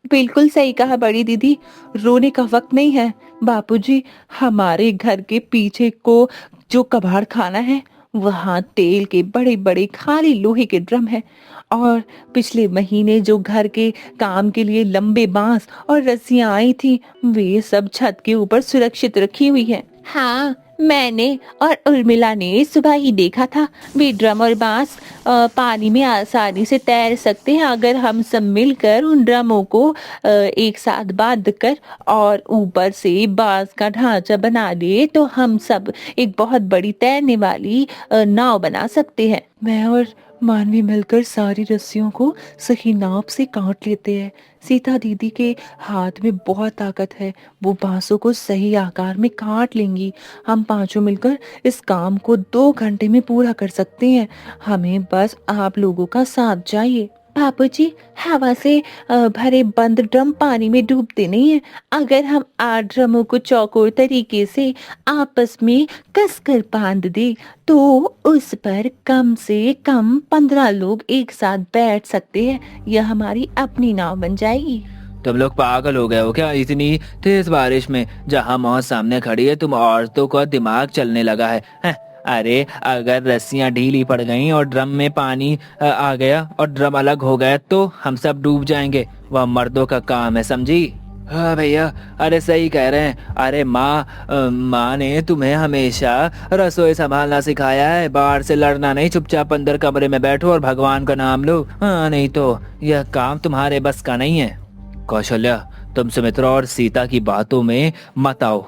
बिल्कुल सही कहा बड़ी दीदी, रोने का वक्त नहीं है। बापूजी, हमारे घर के पीछे को जो कबाड़ खाना है, वहाँ तेल के बड़े बड़े खाली लोहे के ड्रम है, और पिछले महीने जो घर के काम के लिए लंबे बांस और रस्सियां आई थी, वे सब छत के ऊपर सुरक्षित रखी हुई है। हाँ, मैंने और उर्मिला ने सुबह ही देखा था। वे ड्रम और बांस पानी में आसानी से तैर सकते हैं अगर हम सब मिलकर उन ड्रमों को एक साथ बांध कर और ऊपर से बांस का ढांचा बना दे तो हम सब एक बहुत बड़ी तैरने वाली नाव बना सकते हैं। मैं और मानवी मिलकर सारी रस्सियों को सही नाप से काट लेते हैं। सीता दीदी के हाथ में बहुत ताकत है, वो बांसों को सही आकार में काट लेंगी। हम पांचों मिलकर इस काम को 2 घंटे में पूरा कर सकते हैं। हमें बस आप लोगों का साथ चाहिए। बापूजी, हवा से भरे बंद ड्रम पानी में डूबते नहीं है। अगर हम 8 ड्रमों को चौकोर तरीके से आपस में कसकर बांध दे तो उस पर कम से कम 15 लोग एक साथ बैठ सकते हैं। यह हमारी अपनी नाव बन जाएगी। तुम लोग पागल हो गए हो क्या? इतनी तेज बारिश में जहां मौत सामने खड़ी है, तुम औरतों का दिमाग चलने लगा है? अरे अगर रस्सियां ढीली पड़ गईं और ड्रम में पानी आ गया और ड्रम अलग हो गया तो हम सब डूब जाएंगे। वह मर्दों का काम है, समझी? हाँ भैया, अरे सही कह रहे हैं। अरे माँ ने तुम्हें हमेशा रसोई संभालना सिखाया है, बाहर से लड़ना नहीं। चुपचाप अंदर कमरे में बैठो और भगवान का नाम लो। हाँ, नहीं तो यह काम तुम्हारे बस का नहीं है। कौशल्या, तुम सुमित्रा और सीता की बातों में मत आओ।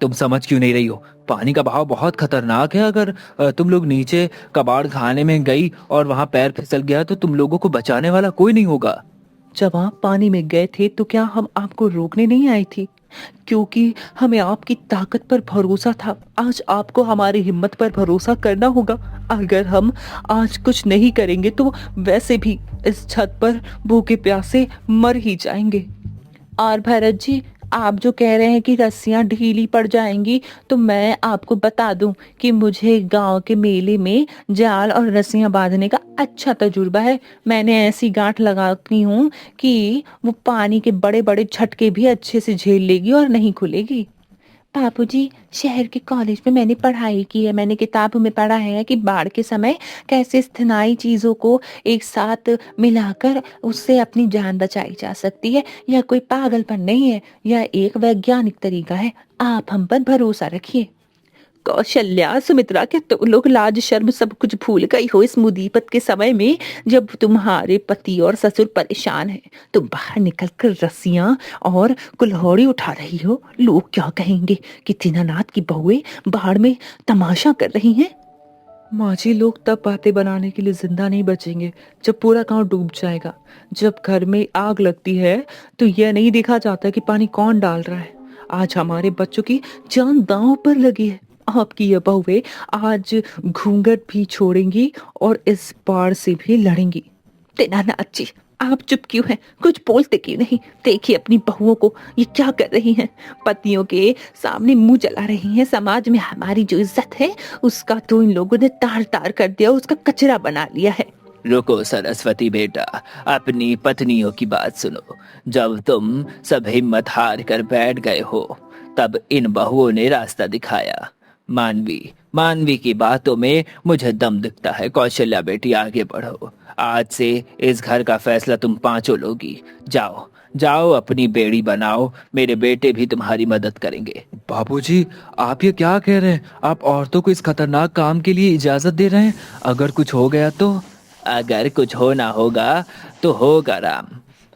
तुम समझ क्यों नहीं रही हो? पानी का बहाव बहुत खतरनाक है। अगर तुम लोग नीचे कबाड़ खाने में गई और वहां पैर फिसल गया तो तुम लोगों को बचाने वाला कोई नहीं होगा। जब आप पानी में गए थे तो क्या हम आपको रोकने नहीं आई थी? क्योंकि हमें आपकी ताकत पर भरोसा था। आज आपको हमारी हिम्मत पर भरोसा करना होगा। अगर हम आज कुछ नहीं करेंगे तो वैसे भी इस छत पर भूखे प्यासे मर ही जाएंगे। और भरत जी, आप जो कह रहे हैं कि रस्सियां ढीली पड़ जाएंगी, तो मैं आपको बता दूं कि मुझे गांव के मेले में जाल और रस्सियां बांधने का अच्छा तजुर्बा है। मैंने ऐसी गांठ लगाती हूँ कि वो पानी के बड़े बड़े झटके भी अच्छे से झेल लेगी और नहीं खुलेगी। बापूजी, शहर के कॉलेज में मैंने पढ़ाई की है। मैंने किताबों में पढ़ा है कि बाढ़ के समय कैसे स्थायी चीजों को एक साथ मिलाकर उससे अपनी जान बचाई जा सकती है। यह कोई पागलपन नहीं है, यह एक वैज्ञानिक तरीका है। आप हम पर भरोसा रखिए। कौशल्या, सुमित्रा, क्या तुम लोग लाज शर्म सब कुछ भूल गई हो इस मुसीबत के समय में? जब तुम्हारे पति और ससुर परेशान हैं, तुम बाहर निकलकर रस्सियां और कुल्हाड़ी उठा रही हो। लोग क्या कहेंगे कि दीनानाथ की बहुएं बाढ़ में तमाशा कर रही हैं। माँ जी, लोग तब बातें बनाने के लिए जिंदा नहीं बचेंगे जब पूरा गांव डूब जाएगा। जब घर में आग लगती है तो यह नहीं देखा जाता कि पानी कौन डाल रहा है। आज हमारे बच्चों की जान दांव पर लगी है। आपकी ये बहुएं आज घूंघट भी छोड़ेंगी और इस बाढ़ से भी लड़ेंगी। दीनानाथ जी, आप चुप क्यों हैं? कुछ बोलते क्यों नहीं? देखिए अपनी बहुओं को, ये क्या कर रही हैं? पतियों के सामने मुंह जला रही हैं। समाज में हमारी जो इज्जत है उसका तो इन लोगों ने तार तार कर दिया, उसका कचरा बना लिया है। रुको सरस्वती बेटा, अपनी पत्नियों की बात सुनो। जब तुम सब हिम्मत हार कर बैठ गए हो तब इन बहुओं ने रास्ता दिखाया। मानवी की बातों में मुझे दम दिखता है। कौशल्या बेटी, आगे बढ़ो। आज से इस घर का फैसला तुम पांचों लोगी। जाओ जाओ, अपनी बेड़ी बनाओ। मेरे बेटे भी तुम्हारी मदद करेंगे। बाबूजी, आप ये क्या कह रहे हैं? आप औरतों को इस खतरनाक काम के लिए इजाजत दे रहे हैं? अगर कुछ हो गया तो? अगर कुछ होना होगा तो होगा राम।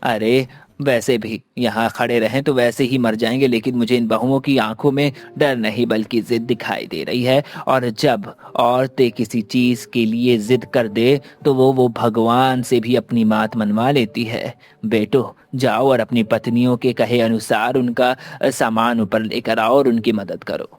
अरे वैसे भी यहाँ खड़े रहें तो वैसे ही मर जाएंगे, लेकिन मुझे इन बहुओं की आंखों में डर नहीं बल्कि जिद दिखाई दे रही है। और जब औरतें किसी चीज के लिए जिद कर दे तो वो भगवान से भी अपनी बात मनवा लेती है। बेटो, जाओ और अपनी पत्नियों के कहे अनुसार उनका सामान ऊपर लेकर आओ और उनकी मदद करो।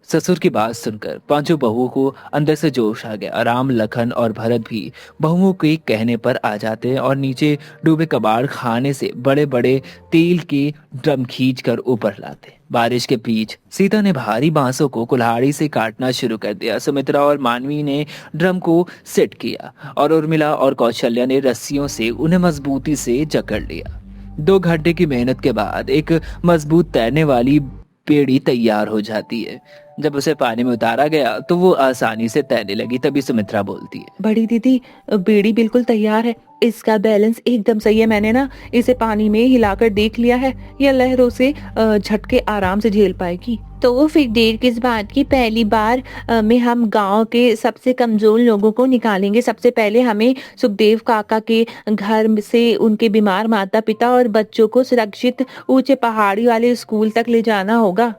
ससुर की बात सुनकर पांचों बहुओं को अंदर से जोश आ गया। राम, लखन और भरत भी बहुओं के कहने पर आ जाते हैं और नीचे डूबे कबाड़ खाने से बड़े बड़े तेल के ड्रम खींच कर ऊपर लाते। बारिश के बीच सीता ने भारी बांसों को कुल्हाड़ी से काटना शुरू कर दिया। सुमित्रा और मानवी ने ड्रम को सेट किया और उर्मिला और कौशल्या ने रस्सियों से उन्हें मजबूती से जकड़ लिया। 2 घंटे की मेहनत के बाद एक मजबूत तैरने वाली बेड़ी तैयार हो जाती है। जब उसे पानी में उतारा गया तो वो आसानी से तैरने लगी। तभी सुमित्रा बोलती है, बड़ी दीदी, बेड़ी बिल्कुल तैयार है। इसका बैलेंस एकदम सही है। मैंने ना इसे पानी में हिलाकर देख लिया है। यह लहरों से झटके आराम से झेल पाएगी। तो फिर देर किस बात की? पहली बार में हम गांव के सबसे कमजोर लोगों को निकालेंगे। सबसे पहले हमें सुखदेव काका के घर से उनके बीमार माता पिता और बच्चों को सुरक्षित ऊंचे पहाड़ी वाले स्कूल तक ले जाना होगा।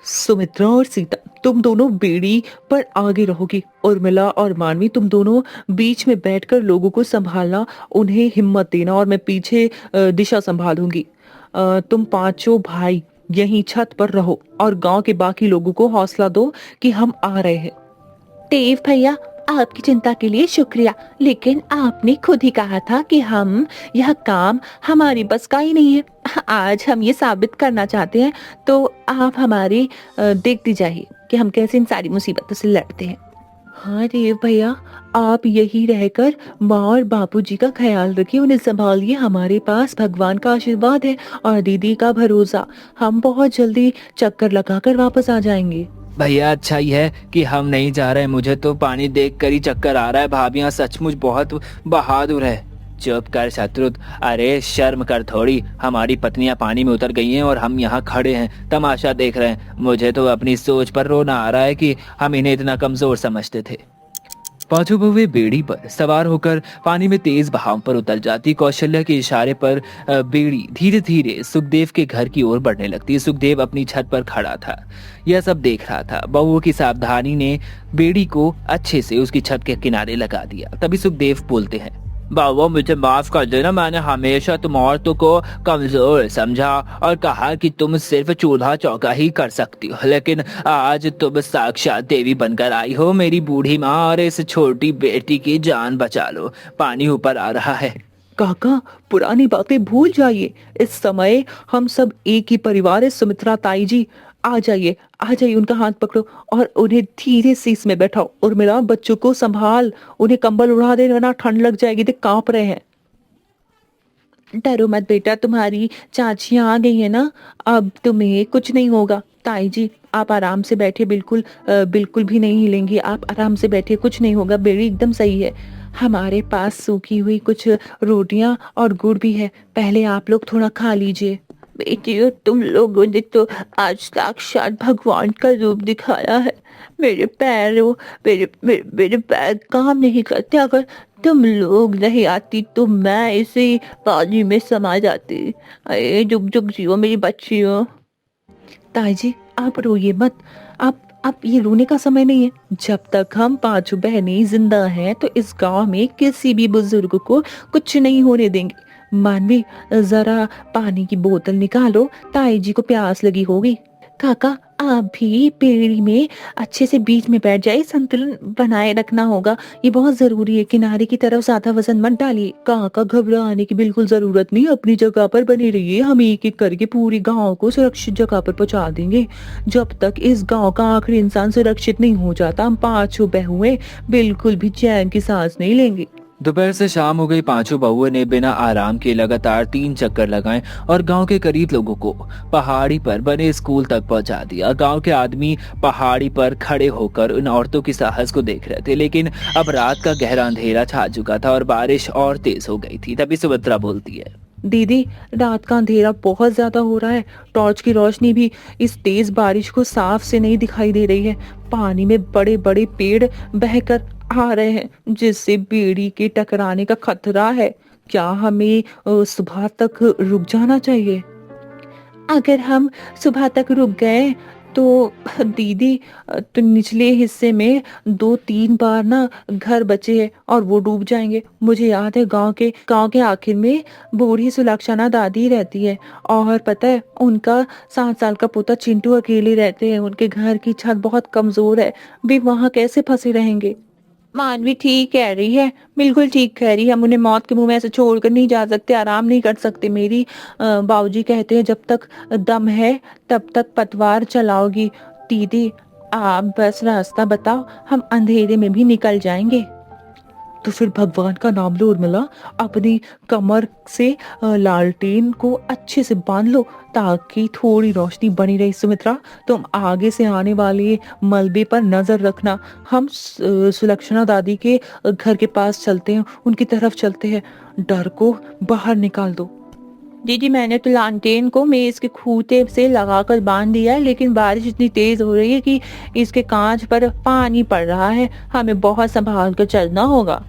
सुमित्रा और सीता, तुम दोनों बेड़ी पर आगे रहोगी। उर्मिला और मानवी, तुम दोनों बीच में बैठकर लोगों को संभालना, उन्हें हिम्मत देना और मैं पीछे दिशा संभालूंगी। तुम पांचों भाई यहीं छत पर रहो और गांव के बाकी लोगों को हौसला दो कि हम आ रहे हैं। देव भैया, आपकी चिंता के लिए शुक्रिया, लेकिन आपने खुद ही कहा था कि यह काम हमारी बस का ही नहीं है। आज हम ये साबित करना चाहते हैं, तो आप हमारी देखती जाइए कि हम कैसे इन सारी मुसीबतों से लड़ते हैं। हाँ देव भैया, आप यही रहकर माँ और बापूजी का ख्याल रखिए, उन्हें संभालिए। हमारे पास भगवान का आशीर्वाद है और दीदी का भरोसा। हम बहुत जल्दी चक्कर लगाकर वापस आ जाएंगे। भैया, अच्छा ही है कि हम नहीं जा रहे। मुझे तो पानी देखकर ही चक्कर आ रहा है। भाभियां सचमुच बहुत बहादुर है। चुप कर शत्रुत, अरे शर्म कर थोड़ी। हमारी पत्नियां पानी में उतर गई हैं और हम यहाँ खड़े हैं तमाशा देख रहे हैं। मुझे तो अपनी सोच पर रोना आ रहा है कि हम इन्हें इतना कमजोर समझते थे। पांचों बहुएं बेड़ी पर सवार होकर पानी में तेज बहाव पर उतर जाती। कौशल्या के इशारे पर बेड़ी धीरे धीरे सुखदेव के घर की ओर बढ़ने लगती। सुखदेव अपनी छत पर खड़ा था, यह सब देख रहा था। बहुओं की सावधानी ने बेड़ी को अच्छे से उसकी छत के किनारे लगा दिया। तभी सुखदेव बोलते हैं, बाबा मुझे माफ कर देना, मैंने हमेशा तुम औरतों को कमजोर समझा और कहा कि तुम सिर्फ चूल्हा चौका ही कर सकती हो, लेकिन आज तुम साक्षात देवी बनकर आई हो। मेरी बूढ़ी माँ और इस छोटी बेटी की जान बचा लो, पानी ऊपर आ रहा है। काका, पुरानी बातें भूल जाइए। इस समय हम सब एक ही परिवार है। सुमित्रा ताई जी, आ जाइए, आ जाइए, उनका हाथ पकड़ो और उन्हें धीरे से इसमें बैठाओ। और मेरा बच्चों को संभाल, उन्हें कंबल उड़ा दे वरना ठंड लग जाएगी, देख कांप रहे हैं। डरो मत बेटा, तुम्हारी चाचियां आ गई है ना, अब तुम्हें कुछ नहीं होगा। ताई जी आप आराम से बैठे, बिल्कुल बिल्कुल भी नहीं हिलेंगी, आप आराम से बैठे, कुछ नहीं होगा, बेड़ी एकदम सही है। हमारे पास सूखी हुई कुछ रोटियां और गुड़ भी है, पहले आप लोग थोड़ा खा लीजिए। बेटियों, तुम लोगों ने तो आज साक्षात भगवान का रूप दिखाया है। मेरे पैरों मेरे पैर काम नहीं करते। अगर तुम लोग नहीं आती तो मैं इसी पानी में समा जाती। अरे जुग जुग जियो मेरी बच्चियों। ताई जी आप रोइए मत, आप ये रोने का समय नहीं है। जब तक हम पांचों बहनें जिंदा हैं तो इस गांव में किसी भी बुजुर्ग को कुछ नहीं होने देंगे। मानवी, जरा पानी की बोतल निकालो, ताई जी को प्यास लगी होगी। काका आप भी पेड़ी में अच्छे से बीच में बैठ जाइए, संतुलन बनाए रखना होगा, ये बहुत जरूरी है। किनारे की तरफ ज्यादा वजन मत डालिए। काका घबराने की बिल्कुल जरूरत नहीं, अपनी जगह पर बने रहिए। हम एक एक करके पूरी गांव को सुरक्षित जगह पर पहुंचा देंगे। जब तक इस गांव का आखिरी इंसान सुरक्षित नहीं हो जाता हम पांचों बहुएं बिल्कुल भी चैन की सांस नहीं लेंगे। दोपहर से शाम हो गई। पांचों बहुओं ने बिना आराम के लगातार 3 चक्कर लगाए और गांव के करीब लोगों को पहाड़ी पर बने स्कूल तक पहुंचा दिया। गांव के आदमी पहाड़ी पर खड़े होकर उन औरतों की साहस को देख रहे थे, लेकिन अब रात का गहरा अंधेरा छा चुका था और बारिश और तेज हो गई थी। तभी सुमित्रा बोलती है, दीदी रात का अंधेरा बहुत ज्यादा हो रहा है, टॉर्च की रोशनी भी इस तेज बारिश को साफ से नहीं दिखाई दे रही है। पानी में बड़े बड़े पेड़ बहकर आ रहे हैं जिससे बेड़ी के टकराने का खतरा है। क्या हमें सुबह तक रुक जाना चाहिए? अगर हम सुबह तक रुक गए तो दीदी, तो निचले हिस्से में 2-3 बार ना घर बचे हैं और वो डूब जाएंगे। मुझे याद है गांव के आखिर में बूढ़ी सुलक्षणा दादी रहती है और पता है उनका 7 साल का पोता चिंटू अकेले रहते हैं। उनके घर की छत बहुत कमजोर है, वे वहां कैसे फंसे रहेंगे? मानवी ठीक कह रही है, बिल्कुल ठीक कह रही है। हम उन्हें मौत के मुंह में ऐसे छोड़कर नहीं जा सकते, आराम नहीं कर सकते। मेरी बाबूजी कहते हैं जब तक दम है तब तक पतवार चलाओगी। दीदी आप बस रास्ता बताओ, हम अंधेरे में भी निकल जाएंगे। तो फिर भगवान का नाम लो उर्मिला, अपनी कमर से लालटेन को अच्छे से बांध लो ताकि थोड़ी रोशनी बनी रही। सुमित्रा तुम आगे से आने वाले मलबे पर नजर रखना। हम सुलक्षणा दादी के घर के पास चलते हैं, उनकी तरफ चलते हैं। डर को बाहर निकाल दो। दीदी मैंने तो लालटेन को मेज के खूंटे से लगाकर बांध दिया है, लेकिन बारिश इतनी तेज हो रही है कि इसके कांच पर पानी पड़ रहा है। हमें बहुत संभाल कर चलना होगा।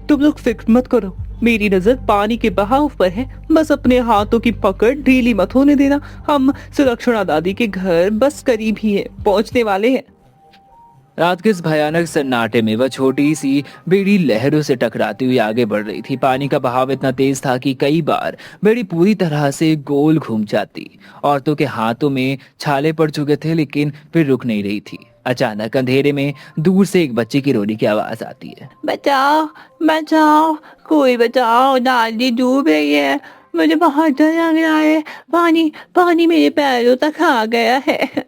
तुम लोग फिक्र मत करो, मेरी नजर पानी के बहाव पर है। बस अपने हाथों की पकड़ ढीली मत होने देना। हम सुलक्षणा दादी के घर बस करीब ही है, पहुंचने वाले हैं। रात के इस भयानक सन्नाटे में वह छोटी सी बेड़ी लहरों से टकराती हुई आगे बढ़ रही थी। पानी का बहाव इतना तेज था कि कई बार बेड़ी पूरी तरह से गोल घूम जाती। औरतों के हाथों में छाले पड़ चुके थे, लेकिन फिर रुक नहीं रही थी। अचानक अंधेरे में दूर से एक बच्चे की रोने की आवाज आती है। बचाओ बचाओ, कोई बचाओ, दादी डूब रही है, मुझे बहुत डर लग रहा है। पानी पानी मेरे पैरों तक आ गया है।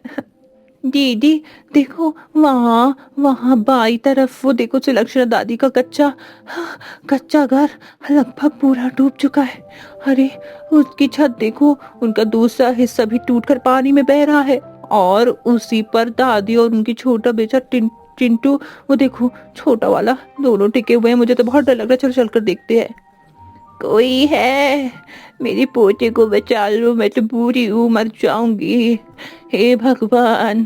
दीदी देखो, वहाँ बाई तरफ वो देखो, सुलक्षणा दादी का कच्चा घर लगभग पूरा डूब चुका है। अरे उसकी छत देखो, उनका दूसरा हिस्सा भी टूटकर पानी में बह रहा है और उसी पर दादी और उनकी छोटा बेटा चिंटू, वो देखो छोटा वाला, दोनों टिके हुए हैं। मुझे तो बहुत डर लग रहा है, चलो चलकर देखते हैं। कोई है, मेरी पोते को बचा लो, मैं तो पूरी मर जाऊंगी। हे भगवान,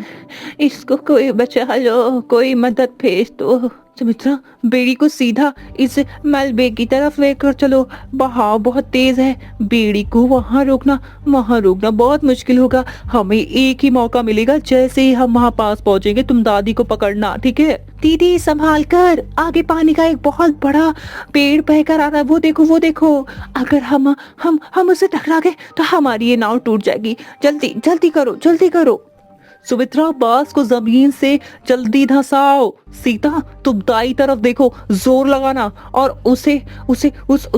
इसको कोई बचा लो, कोई मदद भेज दो। सुमित्रा, बेड़ी को सीधा इस मलबे की तरफ लेकर चलो, बहाव बहुत तेज है। बेड़ी को वहाँ रोकना बहुत मुश्किल होगा। हमें एक ही मौका मिलेगा, जैसे ही हम वहाँ पास पहुँचेंगे तुम दादी को पकड़ना, ठीक है? दीदी संभाल कर, आगे पानी का एक बहुत बड़ा पेड़ बहकर आ रहा है, वो देखो। अगर हम उसे टकरा गए तो हमारी ये नाव टूट जाएगी। जल्दी करो। सुमित्रा, बांस को जमीन से जल्दी धंसाओ। सीता, तुम दाई तरफ देखो, जोर लगाना और उस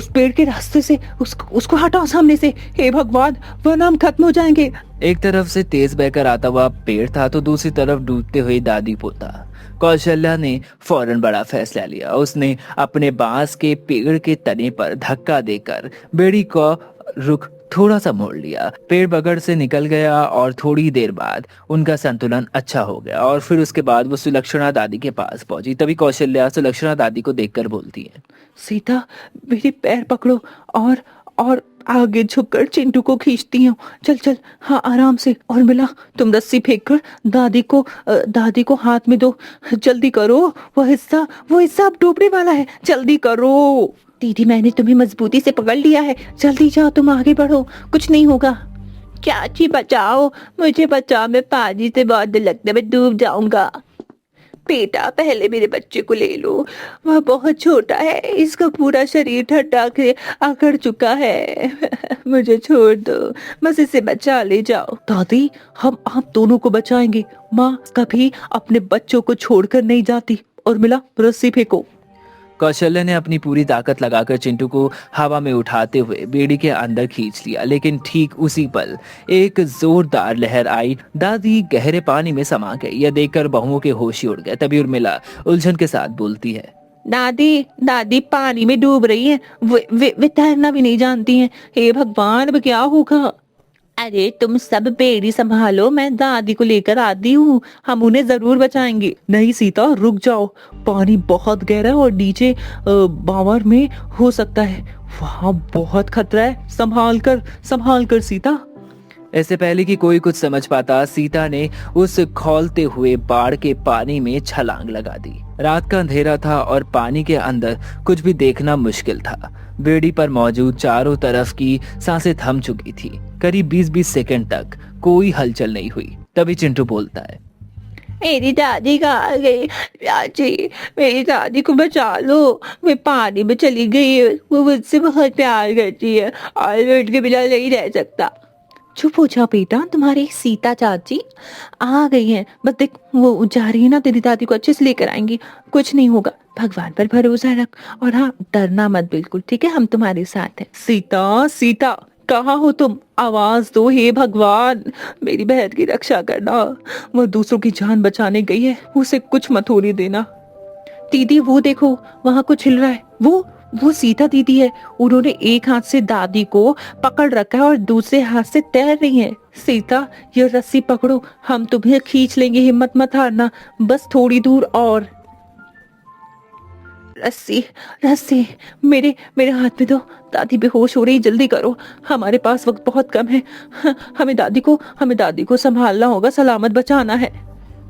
पेड़ के रास्ते से उसको हटाओ सामने से। हे भगवान, वरना हम खत्म हो जाएंगे। एक तरफ से तेज बहकर आता हुआ पेड़ था तो दूसरी तरफ डूबते हुए दादी पोता। कौशल्या ने फौरन बड़ा फैसला लिया। उसने अपने बांस के पेड़ के तने पर धक्का देकर बेड़ी का रुख थोड़ा सा मोड़ लिया। पेड़ बगड़ से निकल गया और थोड़ी देर बाद उनका संतुलन अच्छा हो गया और फिर उसके बाद वो सुलक्षणा दादी के पास पहुंची। तभी कौशल्या सुलक्षणा दादी को देखकर बोलती है, सीता, मेरे पैर पकड़ो और आगे झुककर चिंटू को खींचती हूँ। चल, हाँ, आराम से। और मिला, तुम रस्सी फेंक कर दादी को हाथ में दो। जल्दी करो, वो हिस्सा अब डूबने वाला है। जल्दी करो। दीदी, मैंने तुम्हें मजबूती से पकड़ लिया है। जल्दी जाओ, तुम आगे बढ़ो, कुछ नहीं होगा। चाची बचाओ, मुझे बचाओ, मैं पानी से बहुत डर लगता है, मैं डूब जाऊंगा। बेटा, पहले मेरे बच्चे को ले लो, वह बहुत छोटा है, इसका पूरा शरीर ठंडा के अकड़ चुका है। मुझे छोड़ दो, बस इसे बचा ले जाओ। दादी, हम आप दोनों को बचाएंगे। माँ कभी अपने बच्चों को छोड़कर नहीं जाती। और मिला, रस्सी फेंको। कौशल्या ने अपनी पूरी ताकत लगाकर चिंटू को हवा में उठाते हुए बेड़ी के अंदर खींच लिया, लेकिन ठीक उसी पल एक जोरदार लहर आई। दादी गहरे पानी में समा गई। यह देखकर बहुओं के होश ही उड़ गए। तभी उर्मिला उलझन के साथ बोलती है, दादी पानी में डूब रही है, वे तैरना भी नहीं जानती हैं। हे भगवान, अब क्या होगा? अरे तुम सब बेड़ी संभालो, मैं दादी को लेकर आती हूँ, हम उन्हें जरूर बचाएंगे। नहीं सीता, रुक जाओ, पानी बहुत गहरा है और नीचे बावर में हो सकता है, वहाँ बहुत खतरा है। संभाल कर सीता। इससे पहले कि कोई कुछ समझ पाता, सीता ने उस खौलते हुए बाढ़ के पानी में छलांग लगा दी। रात का अंधेरा था और पानी के अंदर कुछ भी देखना मुश्किल था। बेड़ी पर मौजूद चारों तरफ की सांसें थम चुकी थी। करीब 20-20 सेकंड तक कोई हलचल नहीं हुई। तभी चिंटू बोलता है, मेरी दादी कहाँ गई? चाची, मेरी दादी को बचा लो, वे पानी में चली गई है, वो मुझसे बहुत प्यार करती है और मैं उनके बिना नहीं रह सकता। चुप हो जा बेटा, तुम्हारी सीता चाची आ गई हैं। बस देख, वो जा रही है ना, तेरी दादी को अच्छे से लेकर आएंगी, कुछ नहीं होगा। भगवान पर भरोसा रख और हाँ, डरना मत बिल्कुल, ठीक है? हम तुम्हारे साथ हैं। सीता, कहाँ हो तुम? आवाज दो, हे भगवान, मेरी बहन की रक्षा करना। वह दूसरों की जान बचाने गई है, उसे कुछ मत होने देना। दीदी, वो देखो, वहाँ कुछ हिल रहा है। वो सीता दीदी है। उन्होंने एक हाथ से दादी को पकड़ रखा है और दूसरे हाथ से तैर रही है। सीता, ये रस्सी पकड़ो, हम तुम्हें खींच लेंगे, हिम्मत मत हारना, बस थोड़ी दूर और। रस्सी मेरे हाथ में दो। दादी बेहोश हो रही, जल्दी करो, हमारे पास वक्त बहुत कम है। हमें दादी को संभालना होगा, सलामत बचाना है।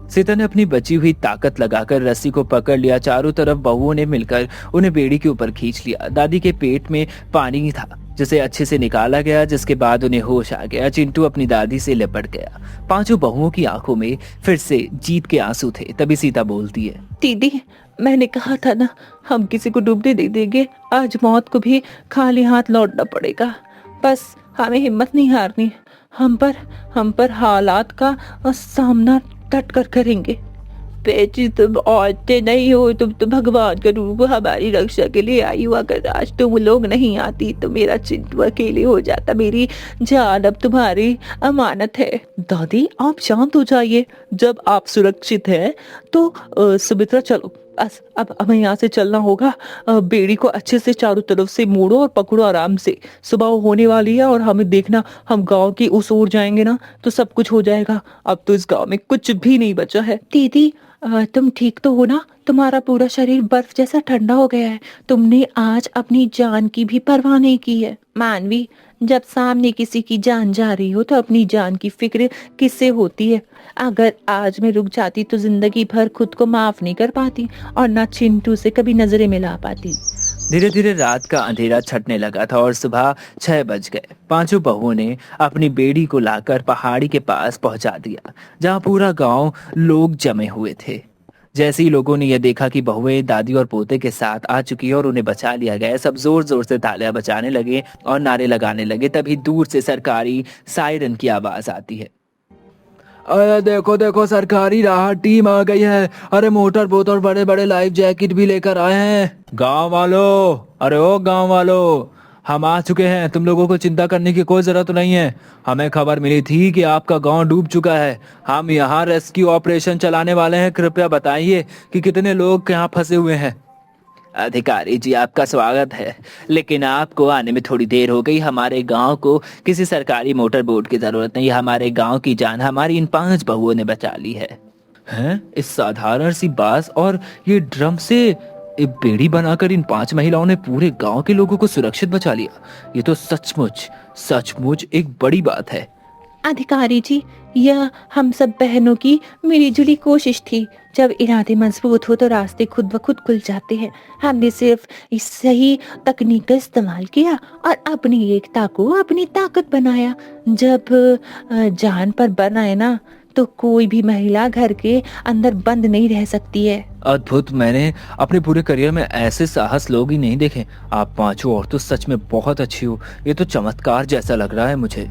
सीता ने अपनी बची हुई ताकत लगाकर रस्सी को पकड़ लिया। चारों तरफ बहुओं ने मिलकर उन्हें बेड़ी के ऊपर खींच लिया। दादी के पेट में पानी था जिसे अच्छे से निकाला गया, जिसके बाद उन्हें होश आ गया। चिंटू अपनी दादी से लिपट गया। पांचों बहुओं की आंखों में फिर से जीत के आंसू थे। तभी सीता बोलती है, दीदी, मैंने कहा था ना, हम किसी को डूबने नहीं देंगे। आज मौत को भी खाली हाथ लौटना पड़ेगा, बस हमें हिम्मत नहीं हारनी। हम पर हालात का सामना डट कर करेंगे। बेटी, तुम औरतें नहीं हो, तुम तो भगवान का रूप हमारी रक्षा के लिए आई हो। अगर आज तुम लोग नहीं आती तो मेरा चिंटू अकेले हो जाता। मेरी जान अब तुम्हारी अमानत है। दादी, आप शांत हो जाइए। जब आप सुरक्षित हैं तो सुमित्रा, चलो, बस अब हमें यहाँ से चलना होगा। बेड़ी को अच्छे से चारों तरफ से मोड़ो और पकड़ो आराम से। सुबह होने वाली है और हमें देखना, हम गांव की उस ओर जाएंगे ना तो सब कुछ हो जाएगा। अब तो इस गांव में कुछ भी नहीं बचा है। दीदी, तुम ठीक तो हो ना? तुम्हारा पूरा शरीर बर्फ जैसा ठंडा हो गया है। तुमने आज अपनी जान की भी परवाह नहीं की है। मानवी, जब सामने किसी की जान जा रही हो तो अपनी जान की फिक्र किससे होती है। अगर आज मैं रुक जाती तो जिंदगी भर खुद को माफ नहीं कर पाती और ना चिंटू से कभी नजरें मिला पाती। धीरे धीरे रात का अंधेरा छटने लगा था और सुबह 6 बज गए। पांचों बहुओं ने अपनी बेड़ी को लाकर पहाड़ी के पास पहुंचा दिया, जहां पूरा गांव लोग जमे हुए थे। जैसे ही लोगों ने यह देखा कि बहुएं दादी और पोते के साथ आ चुकी है और उन्हें बचा लिया गया, सब जोर जोर से तालियां बजाने लगे और नारे लगाने लगे। तभी दूर से सरकारी सायरन की आवाज आती है। अरे देखो देखो, सरकारी राहत टीम आ गई है। अरे मोटर बोट और बड़े बड़े लाइफ जैकेट भी लेकर आए हैं। गांव वालों, अरे ओ गांव वालों, हम आ चुके हैं। तुम लोगों को चिंता करने की कोई जरूरत नहीं है। हमें खबर मिली थी कि आपका गांव डूब चुका है। हम यहाँ रेस्क्यू ऑपरेशन चलाने वाले हैं। कृपया बताइए कि कितने लोग यहाँ फंसे हुए हैं। अधिकारी जी, आपका स्वागत है, लेकिन आपको आने में थोड़ी देर हो गई। हमारे गांव को किसी सरकारी मोटर बोट की जरूरत नहीं। हमारे गांव की जान हमारी इन 5 बहुओं ने बचा ली है। हैं? इस साधारण सी बांस और ये ड्रम से एक बेड़ी बनाकर इन 5 महिलाओं ने पूरे गांव के लोगों को सुरक्षित बचा लिया। ये तो सचमुच सचमुच एक बड़ी बात है। अधिकारी जी, यह हम सब बहनों की मिलीजुली कोशिश थी। जब इरादे मजबूत हो तो रास्ते खुद ब खुद खुल जाते हैं। हमने सिर्फ इस सही तकनीक का इस्तेमाल किया और अपनी एकता को अपनी ताकत बनाया। जब जान पर बन आए ना, तो कोई भी महिला घर के अंदर बंद नहीं रह सकती है। अद्भुत, मैंने अपने पूरे करियर में ऐसे साहस लोग ही नहीं देखे। आप 5 औरतों सच में बहुत अच्छी हो। ये तो चमत्कार जैसा लग रहा है मुझे।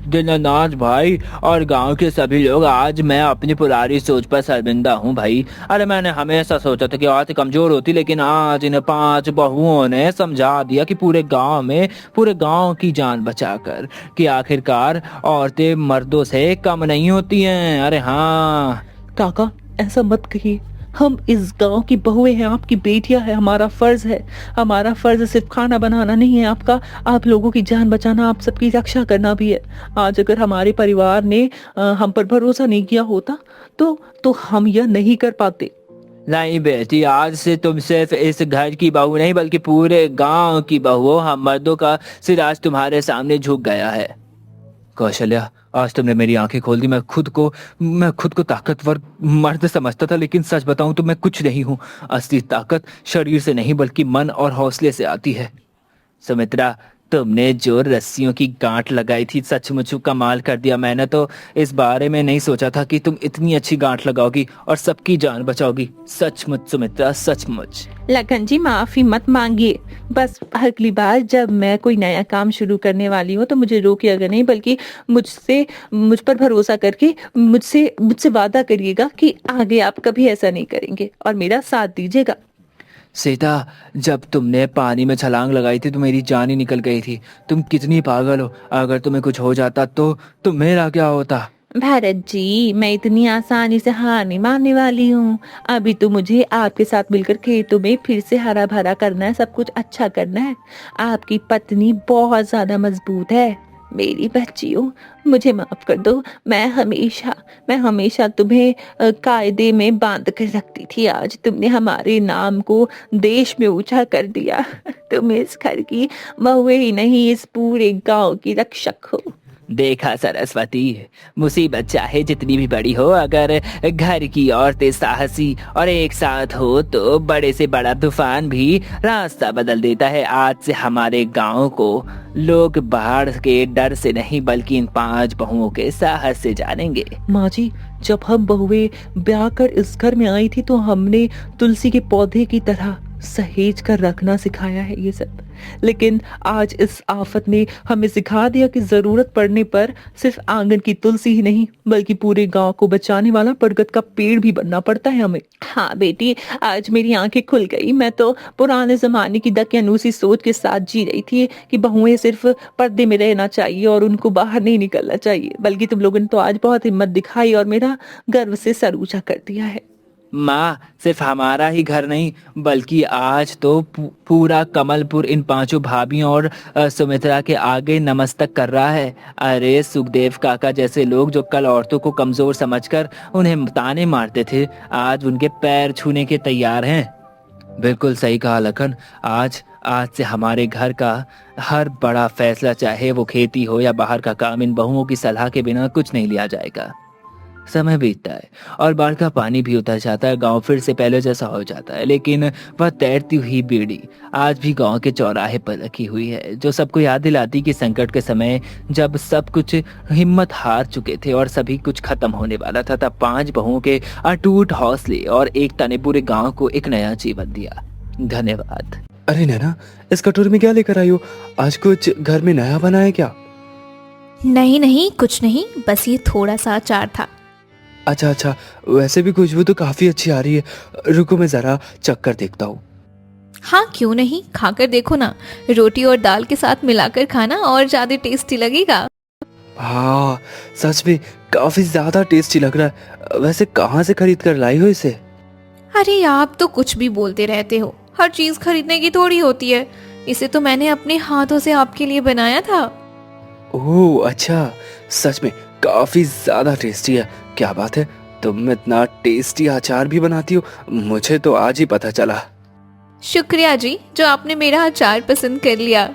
दीननाथ भाई और गांव के सभी लोग, आज मैं अपनी पुरानी सोच पर शर्मिंदा हूँ भाई। अरे मैंने हमेशा सोचा था कि औरतें कमजोर होती, लेकिन आज इन 5 बहुओं ने समझा दिया कि पूरे गांव की जान बचाकर कि आखिरकार औरतें मर्दों से कम नहीं होती हैं। अरे हाँ काका, ऐसा मत कहिए। हम इस गांव की बहुएं हैं, आपकी बेटियां हैं। हमारा फर्ज सिर्फ खाना बनाना नहीं है आपका, आप लोगों की जान बचाना, आप सबकी रक्षा करना भी है। आज अगर हमारे परिवार ने हम पर भरोसा नहीं किया होता तो हम यह नहीं कर पाते। नहीं बेटी, आज से तुम सिर्फ इस घर की बहू नहीं बल्कि पूरे गांव की बहू हो। हम मर्दों का सिर आज तुम्हारे सामने झुक गया है। कौशल्या, आज तुमने मेरी आंखें खोल दी। मैं खुद को ताकतवर मर्द समझता था, लेकिन सच बताऊं तो मैं कुछ नहीं हूं। असली ताकत शरीर से नहीं बल्कि मन और हौसले से आती है। सुमित्रा, तुमने जो रस्सियों की गांठ लगाई थी, सचमुच कमाल कर दिया। मैंने तो इस बारे में नहीं सोचा था कि तुम इतनी अच्छी गांठ लगाओगी और सबकी जान बचाओगी। सचमुच सुमित्रा, सचमुच। लखन जी, माफी मत मांगिए। बस अगली बार जब मैं कोई नया काम शुरू करने वाली हूँ तो मुझे रोकिएगा नहीं, बल्कि मुझ पर भरोसा करके मुझसे वादा करिएगा कि आगे आप कभी ऐसा नहीं करेंगे और मेरा साथ दीजिएगा। सीता, जब तुमने पानी में छलांग लगाई थी तो मेरी जान ही निकल गई थी। तुम कितनी पागल हो। अगर तुम्हें कुछ हो जाता तो मेरा क्या होता? भारत जी, मैं इतनी आसानी से हार नहीं मानने वाली हूँ। अभी तो मुझे आपके साथ मिलकर खेतों में फिर से हरा भरा करना है, सब कुछ अच्छा करना है। आपकी पत्नी बहुत ज्यादा मजबूत है। मेरी बच्चियों, मुझे माफ कर दो। मैं हमेशा तुम्हें कायदे में बांध कर रखती थी। आज तुमने हमारे नाम को देश में ऊंचा कर दिया। तुम इस घर की बहुएं ही नहीं, इस पूरे गांव की रक्षक हो। देखा सरस्वती, मुसीबत चाहे जितनी भी बड़ी हो, अगर घर की औरतें साहसी और एक साथ हो तो बड़े से बड़ा तूफान भी रास्ता बदल देता है। आज से हमारे गांव को लोग बाढ़ के डर से नहीं बल्कि इन 5 बहुओं के साहस से जानेंगे। माँ जी, जब हम बहुएं ब्याह कर इस घर में आई थी तो हमने तुलसी के पौधे की तरह सहेज कर रखना सिखाया है ये सब। लेकिन आज इस आफत ने हमें सिखा दिया कि जरूरत पड़ने पर सिर्फ आंगन की तुलसी ही नहीं बल्कि पूरे गांव को बचाने वाला बरगद का पेड़ भी बनना पड़ता है हमें। हाँ बेटी, आज मेरी आंखें खुल गई। मैं तो पुराने जमाने की दकियानूसी सोच के साथ जी रही थी कि बहुएं सिर्फ पर्दे में रहना चाहिए और उनको बाहर नहीं निकलना चाहिए, बल्कि तुम लोगों ने तो आज बहुत हिम्मत दिखाई और मेरा गर्व से सर ऊंचा कर दिया है। माँ, सिर्फ हमारा ही घर नहीं बल्कि आज तो पूरा कमलपुर इन 5 भाभियों और सुमित्रा के आगे नमस्तक कर रहा है। अरे सुखदेव काका जैसे लोग जो कल औरतों को कमजोर समझकर उन्हें ताने मारते थे, आज उनके पैर छूने के तैयार हैं। बिल्कुल सही कहा लखन। आज आज से हमारे घर का हर बड़ा फैसला, चाहे वो खेती हो या बाहर का काम, इन बहुओं की सलाह के बिना कुछ नहीं लिया जाएगा। समय बीतता है और बाढ़ का पानी भी उतर जाता है। गांव फिर से पहले जैसा हो जाता है, लेकिन वह तैरती हुई बीड़ी आज भी गांव के चौराहे पर रखी हुई है, जो सबको याद दिलाती कि संकट के समय जब सब कुछ हिम्मत हार चुके थे और सभी कुछ खत्म होने वाला था, तब 5 बहुओं के अटूट हौसले और एकता ने पूरे गांव को एक नया जीवन दिया। धन्यवाद। अरे नैना, इस कटोरे में क्या लेकर आई हो? आज कुछ घर में नया बना है क्या? नहीं नहीं, कुछ नहीं, बस ये थोड़ा सा अचार था। अच्छा, वैसे भी खुशबू तो काफी अच्छी आ रही है। रुको मैं जरा चक्कर देखता हूँ। हाँ क्यों नहीं, खाकर देखो ना। रोटी और दाल के साथ मिलाकर खाना और ज्यादा टेस्टी लगेगा। हाँ, सच में काफी ज्यादा टेस्टी लग रहा है। वैसे कहाँ से खरीद कर लाई हो इसे? अरे आप तो कुछ भी बोलते रहते हो, हर चीज खरीदने की थोड़ी होती है। इसे तो मैंने अपने हाथों से आपके लिए बनाया था। ओह अच्छा, सच में काफी ज्यादा टेस्टी है। क्या बात है, तुम इतना टेस्टी अचार भी बनाती हो? मुझे तो आज ही पता चला। शुक्रिया जी, जो आपने मेरा अचार पसंद कर लिया।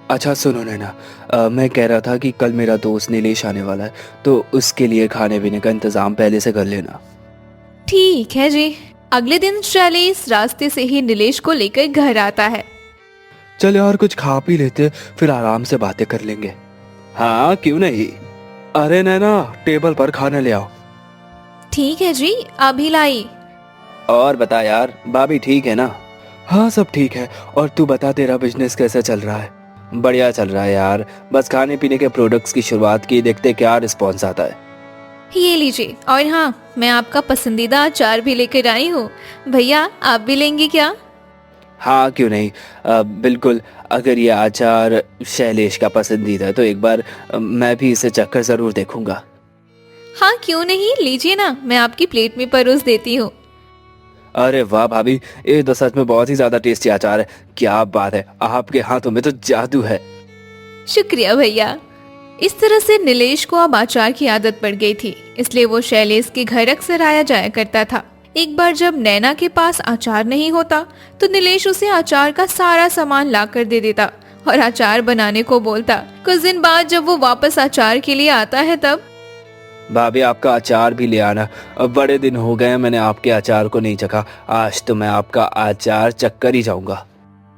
अच्छा सुनो नैना, मैं कह रहा था कि कल मेरा दोस्त नीलेश आने वाला है, तो उसके लिए खाने पीने का इंतजाम पहले से कर लेना। ठीक है जी। अगले दिन शैलेश रास्ते से ही नीलेश को लेकर घर आता है। चल यार, कुछ खा पी लेते, फिर आराम से बातें कर लेंगे। हाँ क्यों नहीं। अरे नैना, टेबल पर खाना ले आओ। ठीक है जी, अभी लाई। और बता यार, भाभी ठीक है ना? हाँ सब ठीक है। और तू बता, तेरा बिजनेस कैसा चल रहा है? बढ़िया चल रहा है यार, बस खाने पीने के प्रोडक्ट्स की शुरुआत की, देखते क्या रिस्पॉन्स आता है। ये लीजिए, और हाँ, मैं आपका पसंदीदा अचार भी लेकर आई हूँ। भैया आप भी लेंगे क्या? हाँ क्यों नहीं, बिल्कुल। अगर ये अचार शैलेश का पसंदीदा है तो एक बार मैं भी इसे चखकर जरूर देखूंगा। हाँ क्यों नहीं, लीजिए ना, मैं आपकी प्लेट में परोस देती हूँ। अरे वाह भाभी, ये तो सच में बहुत ही ज्यादा टेस्टी अचार है। क्या बात है, आपके हाथों में तो जादू है। शुक्रिया भैया। इस तरह से नीलेश को अब अचार की आदत पड़ गई थी, इसलिए वो शैलेश के घर अक्सर आया जाया करता था। एक बार जब नैना के पास अचार नहीं होता तो नीलेश उसे अचार का सारा सामान ला कर दे देता और अचार बनाने को बोलता। कुछ दिन बाद जब वो वापस अचार के लिए आता है तब भाभी आपका अचार भी ले आना। अब बड़े दिन हो गए मैंने आपके अचार को नहीं चखा, आज तो मैं आपका अचार चख कर ही जाऊंगा।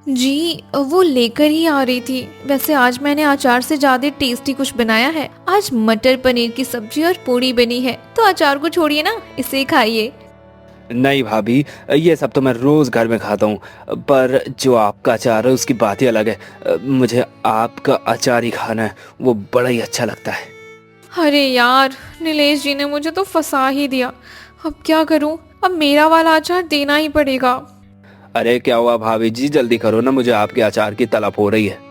जी वो लेकर ही आ रही थी। वैसे आज मैंने अचार से ज्यादा टेस्टी कुछ बनाया है। आज मटर पनीर की सब्जी और पूरी बनी है, तो अचार को छोड़िए ना, इसे खाइए। नहीं भाभी, ये सब तो मैं रोज घर में खाता हूँ, पर जो आपका अचार है उसकी बात ही अलग है। मुझे आपका अचार ही खाना है, वो बड़ा ही अच्छा लगता है। अरे यार, नीलेश जी ने मुझे तो फंसा ही दिया। अब क्या करूं? अब मेरा वाला अचार देना ही पड़ेगा। अरे क्या हुआ भाभी जी, जल्दी करो ना, मुझे आपके अचार की तलब हो रही है।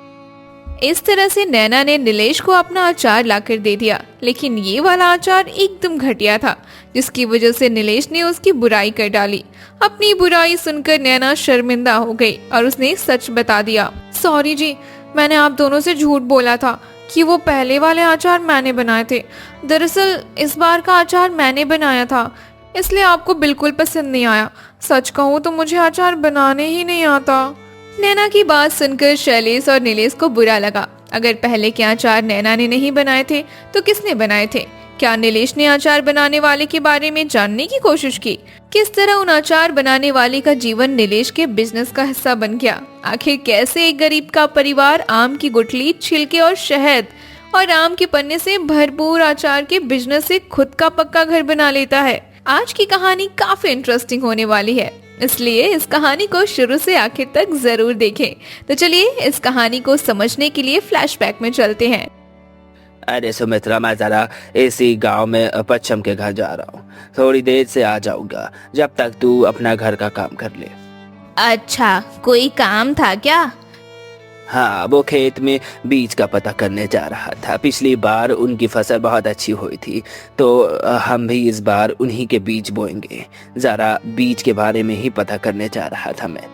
इस तरह से नैना ने नीलेश को अपना अचार लाकर दे दिया, लेकिन ये वाला अचार एकदम घटिया था, जिसकी वजह से नीलेश ने उसकी बुराई कर डाली। अपनी बुराई सुनकर नैना शर्मिंदा हो गई और उसने सच बता दिया। सॉरी जी, मैंने आप दोनों से झूठ बोला था कि वो पहले वाले अचार मैंने बनाए थे। दरअसल इस बार का अचार मैंने बनाया था, इसलिए आपको बिल्कुल पसंद नहीं आया। सच कहूँ तो मुझे अचार बनाने ही नहीं आता। नैना की बात सुनकर शैलेश और नीलेश को बुरा लगा। अगर पहले के अचार नैना ने नहीं बनाए थे तो किसने बनाए थे? क्या नीलेश ने अचार बनाने वाले के बारे में जानने की कोशिश की? किस तरह उन अचार बनाने वाले का जीवन नीलेश के बिजनेस का हिस्सा बन गया? आखिर कैसे एक गरीब का परिवार आम की गुठली, छिलके और शहद और आम के पन्ने से भरपूर अचार के बिजनेस से खुद का पक्का घर बना लेता है? आज की कहानी काफी इंटरेस्टिंग होने वाली है, इसलिए इस कहानी को शुरू से आखिर तक जरूर देखें। तो चलिए इस कहानी को समझने के लिए फ्लैशबैक में चलते हैं। अरे सुमित्रा, मैं जरा इसी गांव में पच्छम के घर जा रहा हूँ, थोड़ी देर से आ जाऊंगा, जब तक तू अपना घर का काम कर ले। अच्छा, कोई काम था क्या? हाँ, वो खेत में बीज का पता करने जा रहा था। पिछली बार उनकी फसल बहुत अच्छी हुई थी, तो हम भी इस बार उन्हीं के बीज बोएंगे। जरा बीज के बारे में ही पता करने जा रहा था मैं।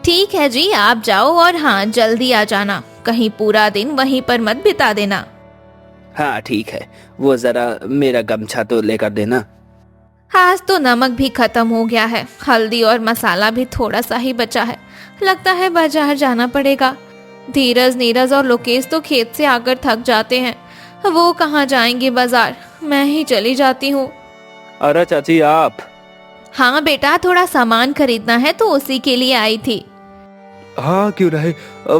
ठीक है जी, आप जाओ और हाँ जल्दी आ जाना, कहीं पूरा दिन वहीं पर मत बिता देना। हाँ ठीक है, वो जरा मेरा गमछा तो लेकर देना। आज तो नमक भी खत्म हो गया है, हल्दी और मसाला भी थोड़ा सा ही बचा है। लगता है बाजार जाना पड़ेगा। धीरज, नीरज और लोकेश तो खेत से आकर थक जाते हैं, वो कहाँ जाएंगे बाजार, मैं ही चली जाती हूँ। अरे चाची आप? हाँ बेटा, थोड़ा सामान खरीदना है तो उसी के लिए आई थी। हाँ क्यों रहे।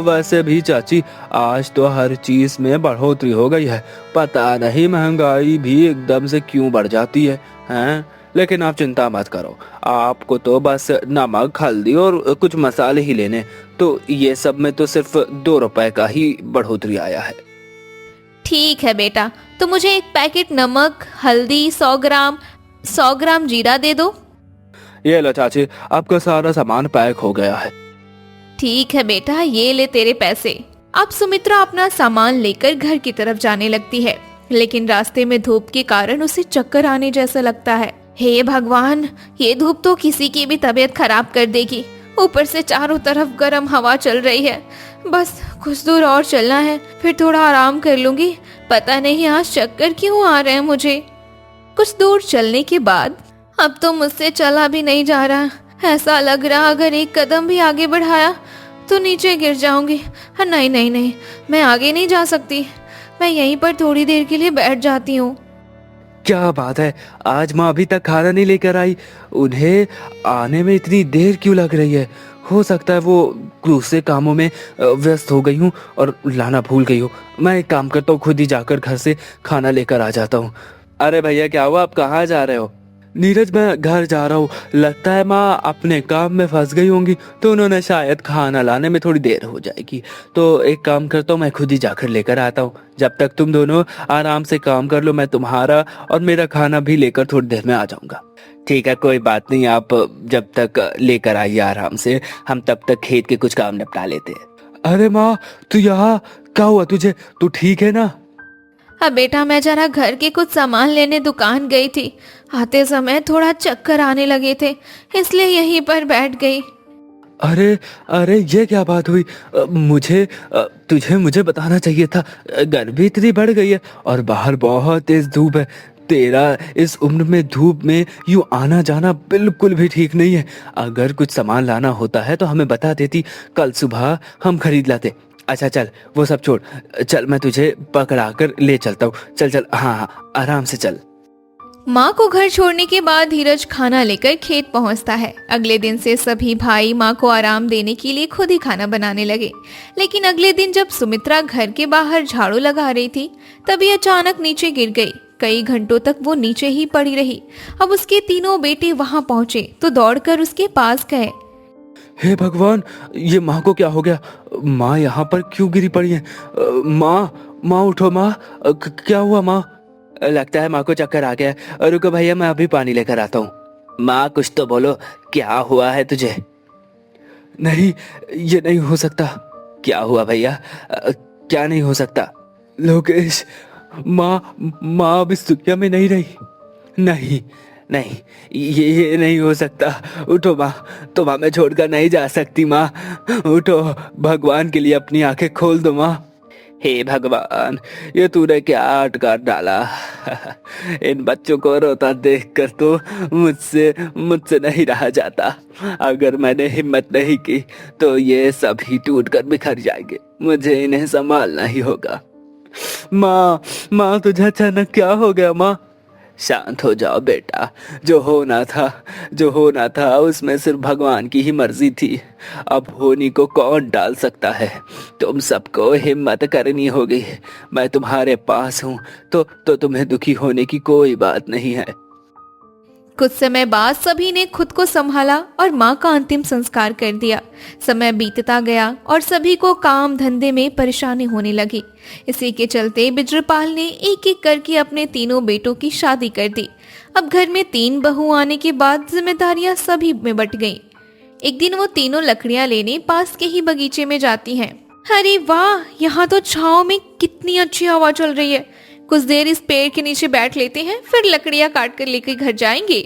वैसे भी चाची आज तो हर चीज में बढ़ोतरी हो गई है, पता नहीं महंगाई भी एकदम से क्यों बढ़ जाती है हैं। लेकिन आप चिंता मत करो, आपको तो बस नमक, हल्दी और कुछ मसाले ही लेने, तो ये सब में तो सिर्फ 2 रुपए का ही बढ़ोतरी आया है। ठीक है बेटा, तो मुझे 1 पैकेट नमक, हल्दी, 100 ग्राम जीरा दे दो। ये लो चाची, आपका सारा सामान पैक हो गया है। ठीक है बेटा, ये ले तेरे पैसे। अब सुमित्रा अपना सामान लेकर घर की तरफ जाने लगती है, लेकिन रास्ते में धूप के कारण उसे चक्कर आने जैसा लगता है। हे भगवान, ये धूप तो किसी की भी तबीयत खराब कर देगी। ऊपर से चारों तरफ गर्म हवा चल रही है। बस कुछ दूर और चलना है, फिर थोड़ा आराम कर लूंगी। पता नहीं आज चक्कर क्यों आ रहे हैं मुझे। कुछ दूर चलने के बाद अब तो मुझसे चला भी नहीं जा रहा। ऐसा लग रहा अगर 1 कदम भी आगे बढ़ाया तो नीचे गिर जाऊंगी। नहीं नहीं नहीं, मैं आगे नहीं जा सकती। मैं यहीं पर थोड़ी देर के लिए बैठ जाती हूँ। क्या बात है, आज माँ अभी तक खाना नहीं लेकर आई? उन्हें आने में इतनी देर क्यों लग रही है? हो सकता है वो दूसरे कामों में व्यस्त हो गई हूँ और लाना भूल गई हूँ। मैं एक काम करता हूँ, खुद ही जाकर घर से खाना लेकर आ जाता हूँ। अरे भैया क्या हुआ, आप कहाँ जा रहे हो? नीरज मैं घर जा रहा हूँ, लगता है माँ अपने काम में फंस गई होंगी, तो उन्होंने शायद खाना लाने में थोड़ी देर हो जाएगी। तो एक काम करता हूँ, मैं खुद ही जाकर लेकर आता हूँ। जब तक तुम दोनों आराम से काम कर लो, मैं तुम्हारा और मेरा खाना भी लेकर थोड़ी देर में आ जाऊंगा। ठीक है, कोई बात नहीं, आप जब तक लेकर आइए आराम से, हम तब तक खेत के कुछ काम निपटा लेते हैं। अरे माँ तू यहाँ, क्या हुआ तुझे? तू ठीक है ना? अब बेटा, मैं जरा घर के कुछ सामान लेने दुकान गई थी। आते समय थोड़ा चक्कर आने लगे थे, इसलिए यहीं पर बैठ गई। अरे अरे ये क्या बात हुई? तुझे मुझे बताना चाहिए था। गर्मी इतनी बढ़ गई है और बाहर बहुत तेज धूप है। तेरा इस उम्र में धूप में यूं आना जाना बिल्कुल भी ठीक नहीं है। अगर कुछ सामान लाना होता है तो हमें बता देती, कल सुबह हम खरीद लाते। अच्छा चल वो सब छोड़, चल मैं तुझे पकड़ा कर ले चलता हूँ। चल चल, हाँ हाँ आराम से चल। माँ को घर छोड़ने के बाद धीरज खाना लेकर खेत पहुँचता है। अगले दिन से सभी भाई माँ को आराम देने के लिए खुद ही खाना बनाने लगे। लेकिन अगले दिन जब सुमित्रा घर के बाहर झाड़ू लगा रही थी, तभी अचानक नीचे गिर गई। कई घंटों तक वो नीचे ही पड़ी रही। अब उसके तीनों बेटे वहाँ पहुँचे तो दौड़कर उसके पास गए। हे भगवान, ये माँ को क्या हो गया? माँ यहाँ पर क्यों गिरी पड़ी है? माँ उठो माँ, क्या हुआ माँ? लगता है माँ को चक्कर आ गया है। रुको भैया, मैं अभी पानी लेकर आता हूँ। माँ कुछ तो बोलो, क्या हुआ है तुझे? नहीं, ये नहीं हो सकता। क्या हुआ भैया? क्या नहीं हो सकता? लोकेश, माँ अब इस दुनिया में नहीं रही। नहीं नहीं, ये नहीं हो सकता। उठो माँ, तुम हमें छोड़कर नहीं जा सकती माँ। उठो, भगवान के लिए अपनी आंखें खोल दो माँ। हे भगवान, ये तूने क्या अटका डाला? इन बच्चों को रोता देखकर तो मुझसे नहीं रहा जाता। अगर मैंने हिम्मत नहीं की तो ये सभी टूटकर बिखर जाएंगे। मुझे इन्हें संभालना ही होगा। माँ तुझे अचानक क्या हो गया माँ? शांत हो जाओ बेटा, जो होना था उसमें सिर्फ भगवान की ही मर्जी थी। अब होनी को कौन डाल सकता है? तुम सबको हिम्मत करनी होगी। मैं तुम्हारे पास हूँ, तो तुम्हें दुखी होने की कोई बात नहीं है। कुछ समय बाद सभी ने खुद को संभाला और माँ का अंतिम संस्कार कर दिया। समय बीतता गया और सभी को काम धंधे में परेशानी होने लगी। इसी के चलते बिजरपाल ने एक एक करके अपने तीनों बेटों की शादी कर दी। अब घर में 3 बहू आने के बाद जिम्मेदारियां सभी में बट गईं। एक दिन वो तीनों लकड़ियां लेने पास के ही बगीचे में जाती हैं। अरे वाह, यहाँ तो छाँव में कितनी अच्छी हवा चल रही है। कुछ देर इस पेड़ के नीचे बैठ लेते हैं, फिर लकड़ियां काट कर लेकर घर जाएंगे।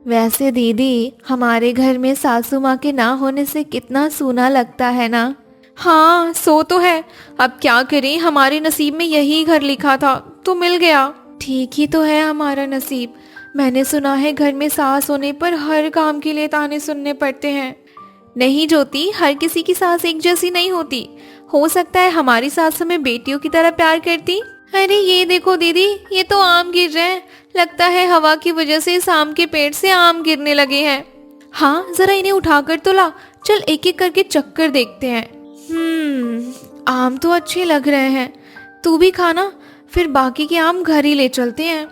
वैसे दीदी, हमारे घर में सासू माँ के ना होने से कितना सूना लगता है ना। हाँ, सो तो है। अब क्या करें, हमारे नसीब में यही घर लिखा था तो मिल गया। ठीक ही तो है हमारा नसीब। मैंने सुना है घर में सास होने पर हर काम के लिए ताने सुनने पड़ते हैं। नहीं ज्योति, हर किसी की सास एक जैसी नहीं होती। हो सकता है हमारी सास हमें बेटियों की तरह प्यार करती। अरे ये देखो दीदी, ये तो आम गिर रहे हैं। लगता है हवा की वजह से इस आम के पेड़ से आम गिरने लगे हैं। हाँ, जरा इन्हें उठाकर तो ला। चल एक एक करके चक्कर देखते हैं। आम तो अच्छे लग रहे हैं। तू भी खाना, फिर बाकी के आम घर ही ले चलते हैं।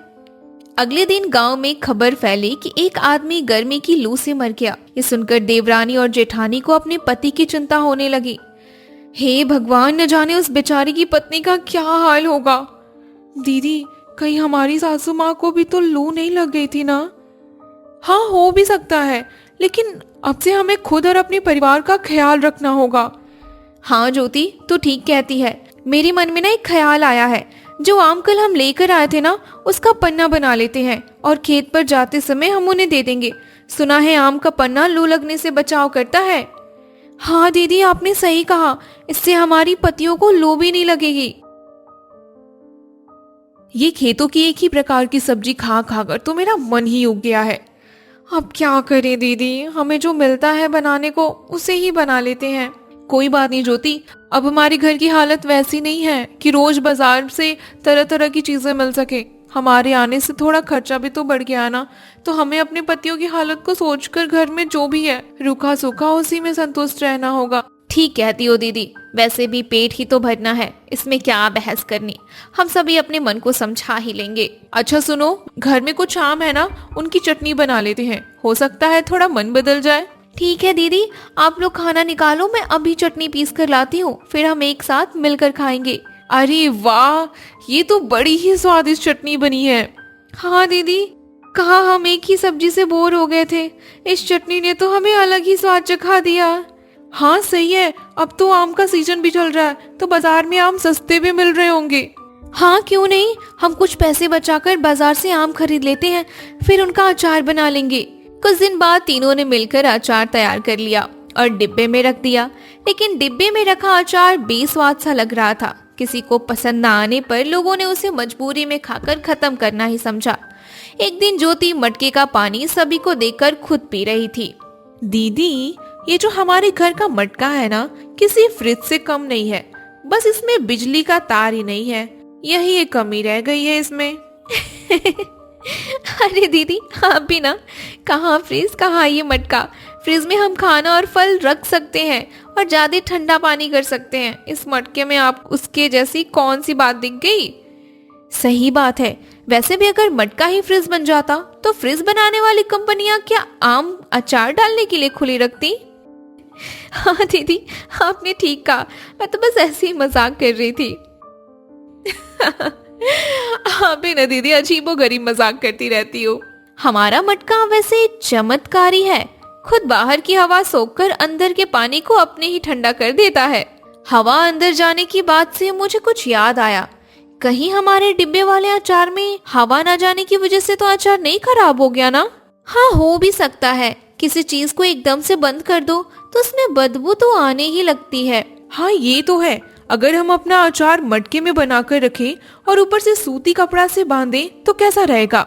अगले दिन गांव में खबर फैली कि एक आदमी गर्मी की लू से मर गया। ये सुनकर देवरानी और जेठानी को अपने पति की चिंता होने लगी। हे भगवान, न जाने उस बेचारी की पत्नी का क्या हाल होगा। दीदी, कहीं हमारी सासू माँ को भी तो लू नहीं लग गई थी ना? हाँ, हो भी सकता है, लेकिन अब से हमें खुद और अपने परिवार का ख्याल रखना होगा। हाँ ज्योति, तू ठीक कहती है। मेरे मन में ना एक ख्याल आया है। जो आम कल हम लेकर आए थे ना, उसका पन्ना बना लेते हैं और खेत पर जाते समय हम उन्हें दे देंगे। सुना है आम का पन्ना लू लगने से बचाव करता है। हाँ दीदी, आपने सही कहा। इससे हमारी पतियों को लू भी नहीं लगेगी। ये खेतों की एक ही प्रकार की सब्जी खा खाकर तो मेरा मन ही उग गया है। अब क्या करें दीदी, हमें जो मिलता है बनाने को उसे ही बना लेते हैं। कोई बात नहीं ज्योति, अब हमारे घर की हालत वैसी नहीं है कि रोज बाजार से तरह तरह की चीजें मिल सके। हमारे आने से थोड़ा खर्चा भी तो बढ़ गया ना, तो हमें अपने पतियों की हालत को सोचकर घर में जो भी है रूखा सूखा उसी में संतुष्ट रहना होगा। ठीक कहती हो दीदी, वैसे भी पेट ही तो भरना है, इसमें क्या बहस करनी। हम सभी अपने मन को समझा ही लेंगे। अच्छा सुनो, घर में कुछ आम है ना, उनकी चटनी बना लेते हैं। हो सकता है थोड़ा मन बदल जाए। ठीक है दीदी, आप लोग खाना निकालो, मैं अभी चटनी पीस कर लाती हूँ, फिर हम एक साथ मिलकर खाएंगे। अरे वाह, ये तो बड़ी ही स्वादिष्ट चटनी बनी है। हाँ दीदी, कहा हम एक ही सब्जी से बोर हो गए थे, इस चटनी ने तो हमें अलग ही स्वाद चखा दिया। हाँ सही है, अब तो आम का सीजन भी चल रहा है, तो बाजार में आम सस्ते भी मिल रहे होंगे। हाँ क्यों नहीं, हम कुछ पैसे बचाकर बाजार से आम खरीद लेते हैं, फिर उनका अचार बना लेंगे। कुछ दिन बाद तीनों ने मिलकर अचार तैयार कर लिया और डिब्बे में रख दिया। लेकिन डिब्बे में रखा अचार बेस्वाद सा लग रहा था। किसी को पसंद न आने पर लोगों ने उसे मजबूरी में खाकर खत्म करना ही समझा। एक दिन ज्योति मटके का पानी सभी को देकर खुद पी रही थी। दीदी, ये जो हमारे घर का मटका है ना, किसी फ्रिज से कम नहीं है, बस इसमें बिजली का तार ही नहीं है, यही एक कमी रह गई है इसमें। अरे दीदी, आप भी ना, कहाँ फ्रिज कहाँ ये मटका। फ्रिज में हम खाना और फल रख सकते हैं और ज्यादा ठंडा पानी कर सकते हैं। इस मटके में आप उसके जैसी कौन सी बात दिख गई? सही बात है। वैसे भी अगर मटका ही फ्रिज बन जाता तो फ्रिज बनाने वाली कंपनियां क्या आम अचार डालने के लिए खुली रखती? हाँ दीदी, आपने ठीक कहा, मैं तो बस ऐसे ही मजाक कर रही थी। हाँ भी ना दीदी, अजीबोगरीब मजाक करती रहती हो। हमारा मटका वैसे चमत्कारी है, खुद बाहर की हवा सोखकर अंदर के पानी को अपने ही ठंडा कर देता है। हवा अंदर जाने की बात से मुझे कुछ याद आया। कहीं हमारे डिब्बे वाले अचार में हवा न जाने की वजह से तो अचार नहीं खराब हो गया ना? हाँ, हो भी सकता है। किसी चीज को एकदम से बंद कर दो तो उसमें बदबू तो आने ही लगती है। हाँ ये तो है, अगर हम अपना अचार मटके में बनाकर रखें और ऊपर से सूती कपड़ा से बांधें तो कैसा रहेगा?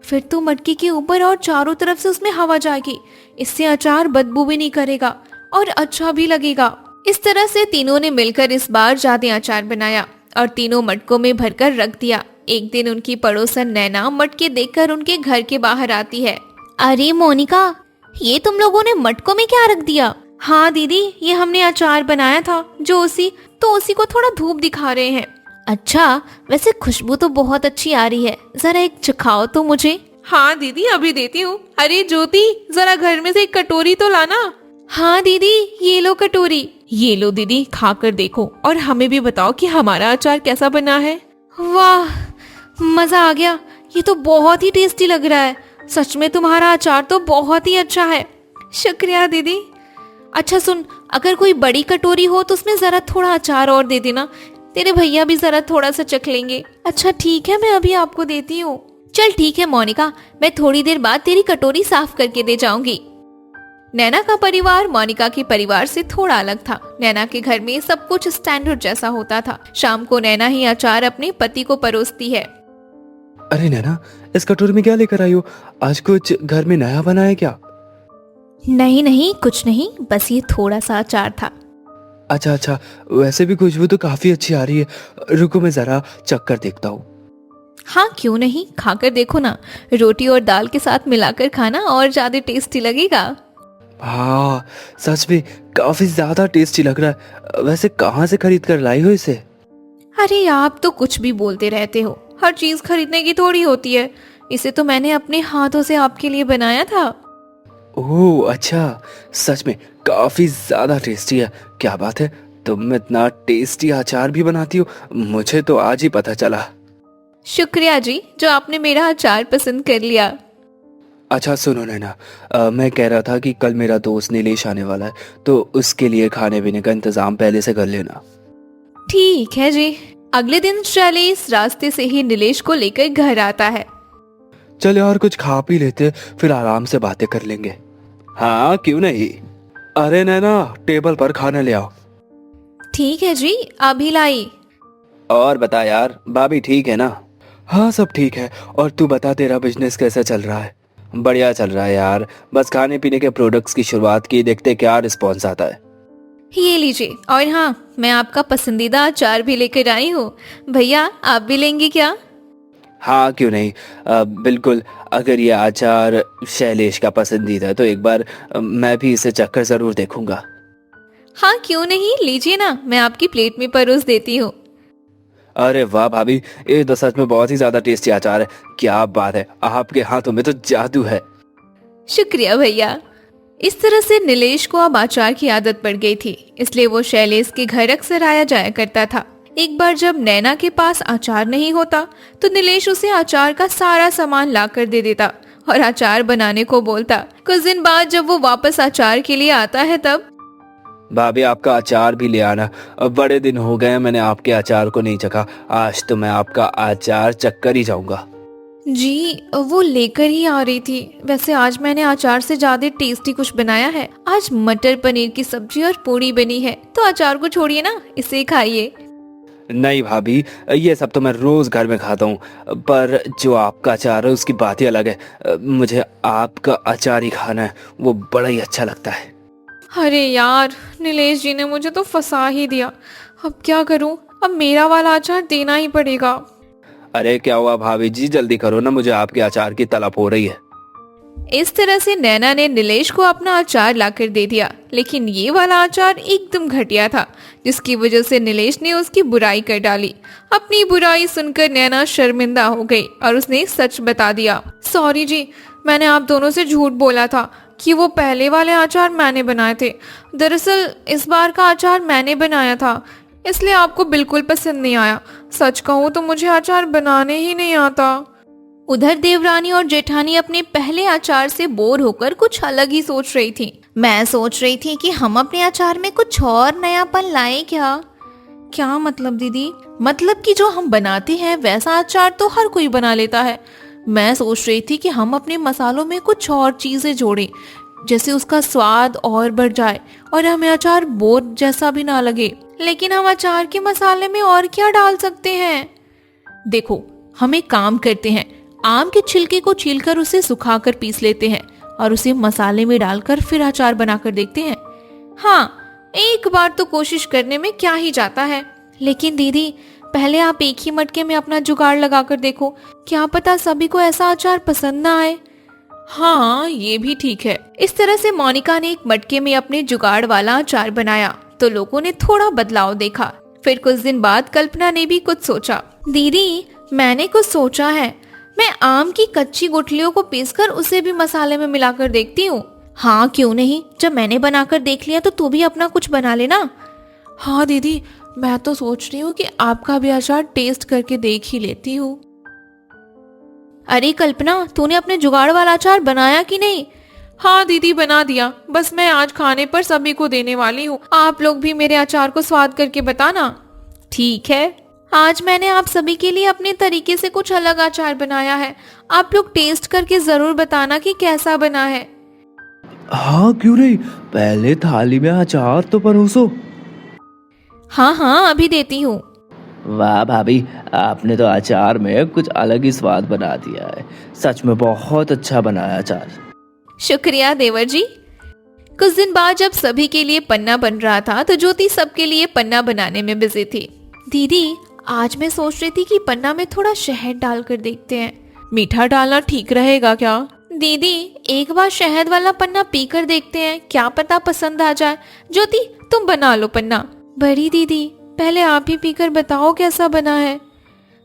फिर तो मटके के ऊपर और चारों तरफ से उसमें हवा जाएगी, इससे अचार बदबू भी नहीं करेगा और अच्छा भी लगेगा। इस तरह से तीनों ने मिलकर इस बार ज्यादा अचार बनाया और तीनों मटकों में भरकर रख दिया। एक दिन उनकी पड़ोसन नैना मटके देखकर उनके घर के बाहर आती है। अरे मोनिका, ये तुम लोगों ने मटकों में क्या रख दिया? हाँ दीदी, ये हमने अचार बनाया था, जो उसी को थोड़ा धूप दिखा रहे हैं। अच्छा, वैसे खुशबू तो बहुत अच्छी आ रही है, जरा एक चखाओ तो मुझे। हाँ दीदी, अभी देती हूँ। अरे ज्योति, जरा घर में से एक कटोरी तो लाना। हाँ दीदी, ये लो कटोरी। ये लो दीदी, खाकर देखो और हमें भी बताओ कि हमारा अचार कैसा बना है। वाह, मजा आ गया, ये तो बहुत ही टेस्टी लग रहा है। सच में तुम्हारा अचार तो बहुत ही अच्छा है। शुक्रिया दीदी। अच्छा सुन, अगर कोई बड़ी कटोरी हो तो उसमें जरा थोड़ा अचार और दे देना, तेरे भैया भी जरा थोड़ा सा चख लेंगे। अच्छा ठीक है, मैं अभी आपको देती हूँ। चल ठीक है मोनिका, मैं थोड़ी देर बाद तेरी कटोरी साफ करके दे जाऊंगी। नैना का परिवार मोनिका के परिवार से थोड़ा अलग था। नैना के घर में सब कुछ स्टैंडर्ड जैसा होता था। शाम को नैना ही अचार अपने पति को परोसती है। अरे नैना, इस कटोरी में क्या लेकर आई हो? आज कुछ घर में नया बना है क्या? नहीं नहीं, कुछ नहीं, बस ये थोड़ा सा अचार था। अच्छा अच्छा, वैसे भी खुशबू तो काफी अच्छी आ रही है। रुको मैं जरा चख कर देखता हूँ। हाँ क्यों नहीं, खाकर देखो ना। रोटी और दाल के साथ मिलाकर खाना और ज्यादा टेस्टी लगेगा। हाँ, सच में काफी ज्यादा टेस्टी लग रहा है। वैसे कहाँ से खरीद कर लाई हो इसे? अरे आप तो कुछ भी बोलते रहते हो, हर चीज खरीदने की थोड़ी होती है। इसे तो मैंने अपने हाथों से आपके लिए बनाया था। ओह अच्छा, सच में काफी ज्यादा टेस्टी है। क्या बात है, तुम इतना टेस्टी अचार भी बनाती हो? मुझे तो आज ही पता चला। शुक्रिया जी, जो आपने मेरा अचार पसंद कर लिया। अच्छा सुनो नैना, मैं कह रहा था कि कल मेरा दोस्त नीलेश आने वाला है, तो उसके लिए खाने पीने का इंतजाम पहले से कर लेना। ठीक है जी। अगले दिन शैलेश रास्ते से ही नीलेश को लेकर घर आता है। चल यार, कुछ खा पी लेते, फिर आराम से बातें कर लेंगे। हाँ क्यों नहीं। अरे नैना, टेबल पर खाना ले आओ। ठीक है जी, अभी लाई। और बता यार, भाभी ठीक है ना? हाँ सब ठीक है। और तू बता, तेरा बिजनेस कैसा चल रहा है? बढ़िया चल रहा है यार, बस खाने पीने के प्रोडक्ट्स की शुरुआत की, देखते क्या रिस्पॉन्स आता है। ये लीजिए, और हाँ, मैं आपका पसंदीदा अचार भी लेकर आई हूँ। भैया आप भी लेंगे क्या? हाँ क्यों नहीं, बिल्कुल। अगर ये अचार शैलेश का पसंदीदा है तो एक बार मैं भी इसे चखकर जरूर देखूंगा। हाँ क्यों नहीं, लीजिए ना, मैं आपकी प्लेट में परोस देती हूँ। अरे वाह भाभी, ये तो सच में बहुत ही ज्यादा टेस्टी अचार है। क्या बात है, आपके हाथों में तो जादू है। शुक्रिया भैया। इस तरह से नीलेश को अब अचार की आदत पड़ गई थी, इसलिए वो शैलेश के घर अक्सर आया जाया करता था। एक बार जब नैना के पास अचार नहीं होता तो नीलेश उसे अचार का सारा सामान ला कर दे देता और अचार बनाने को बोलता। कुछ दिन बाद जब वो वापस अचार के लिए आता है तब भाभी आपका अचार भी ले आना। अब बड़े दिन हो गए मैंने आपके अचार को नहीं चखा, आज तो मैं आपका अचार चखकर ही जाऊंगा। जी, वो लेकर ही आ रही थी। वैसे आज मैंने अचार से ज्यादा टेस्टी कुछ बनाया है। आज मटर पनीर की सब्जी और पूरी बनी है, तो अचार को छोड़िए ना, इसे खाइए। नहीं भाभी, ये सब तो मैं रोज घर में खाता हूँ, पर जो आपका अचार है उसकी बात ही अलग है। मुझे आपका अचार ही खाना है, वो बड़ा ही अच्छा लगता है। अरे यार, नीलेश जी ने मुझे तो फंसा ही दिया। अब क्या करूं, अब मेरा वाला अचार देना ही पड़ेगा। अरे क्या हुआ भाभी जी, जल्दी करो ना, मुझे आपके अचार की तलब हो रही है। इस तरह से नैना ने नीलेश को अपना अचार लाकर दे दिया, लेकिन ये वाला अचार एकदम घटिया था, जिसकी वजह से नीलेश ने उसकी बुराई कर डाली। अपनी बुराई सुनकर नैना शर्मिंदा हो गई और उसने सच बता दिया। सॉरी जी, मैंने आप दोनों से झूठ बोला था कि वो पहले वाले अचार मैंने बनाए थे। दरअसल इस बार का अचार मैंने बनाया था, इसलिए आपको बिल्कुल पसंद नहीं आया। सच कहूँ तो मुझे अचार बनाने ही नहीं आता। उधर देवरानी और जेठानी अपने पहले अचार से बोर होकर कुछ अलग ही सोच रही थी। मैं सोच रही थी कि हम अपने अचार में कुछ और नयापन लाए क्या? क्या मतलब दीदी? मतलब कि जो हम बनाते हैं वैसा अचार तो हर कोई बना लेता है। मैं सोच रही थी कि हम अपने मसालों में कुछ और चीजें जोड़ें, जैसे उसका स्वाद और बढ़ जाए और हमें अचार बोर जैसा भी ना लगे। लेकिन हम अचार के मसाले में और क्या डाल सकते हैं? देखो, हम एक काम करते हैं, आम के छिलके को छीलकर उसे सुखाकर पीस लेते हैं और उसे मसाले में डालकर फिर अचार बनाकर देखते हैं। हाँ, एक बार तो कोशिश करने में क्या ही जाता है। लेकिन दीदी, पहले आप एक ही मटके में अपना जुगाड़ लगाकर देखो, क्या पता सभी को ऐसा अचार पसंद ना आए। हाँ, ये भी ठीक है। इस तरह से मोनिका ने एक मटके में अपने जुगाड़ वाला अचार बनाया तो लोगों ने थोड़ा बदलाव देखा। फिर कुछ दिन बाद कल्पना ने भी कुछ सोचा। दीदी, मैंने कुछ सोचा है, मैं आम की कच्ची गुठलियों को पीसकर उसे भी मसाले में मिलाकर देखती हूँ। हाँ क्यों नहीं, जब मैंने बनाकर देख लिया तो तू भी अपना कुछ बना लेना। हाँ दीदी, मैं तो सोच रही हूँ कि आपका भी अचार टेस्ट करके देख ही लेती हूँ। अरे कल्पना, तूने अपने जुगाड़ वाला अचार बनाया कि नहीं? हाँ दीदी, बना दिया, बस मैं आज खाने पर सभी को देने वाली हूँ। आप लोग भी मेरे अचार को स्वाद करके बताना। ठीक है, आज मैंने आप सभी के लिए अपने तरीके से कुछ अलग अचार बनाया है। आप लोग टेस्ट करके जरूर बताना कि कैसा बना है। हाँ क्यों नहीं, पहले थाली में अचार तो परोसो। हाँ हाँ, अभी देती हूँ। वाह भाभी, आपने तो अचार में कुछ अलग ही स्वाद बना दिया है। सच में बहुत अच्छा बना है अचार। शुक्रिया देवर जी। कुछ दिन बाद जब सभी के लिए पन्ना बन रहा था तो ज्योति सबके लिए पन्ना बनाने में बिजी थी। दीदी, आज मैं सोच रही थी कि पन्ना में थोड़ा शहद डालकर देखते हैं। मीठा डालना ठीक रहेगा क्या? दीदी, एक बार शहद वाला पन्ना पीकर देखते हैं, क्या पता पसंद आ जाए। ज्योति, तुम बना लो पन्ना। बड़ी दीदी, पहले आप ही पीकर बताओ कैसा बना है।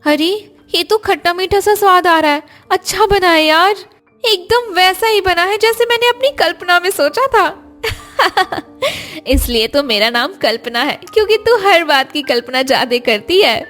अरे, ये तो खट्टा मीठा सा स्वाद आ रहा है। अच्छा बना है यार, एकदम वैसा ही बना है जैसे मैंने अपनी कल्पना में सोचा था। इसलिए तो मेरा नाम कल्पना है, क्योंकि तू हर बात की कल्पना ज्यादा करती है।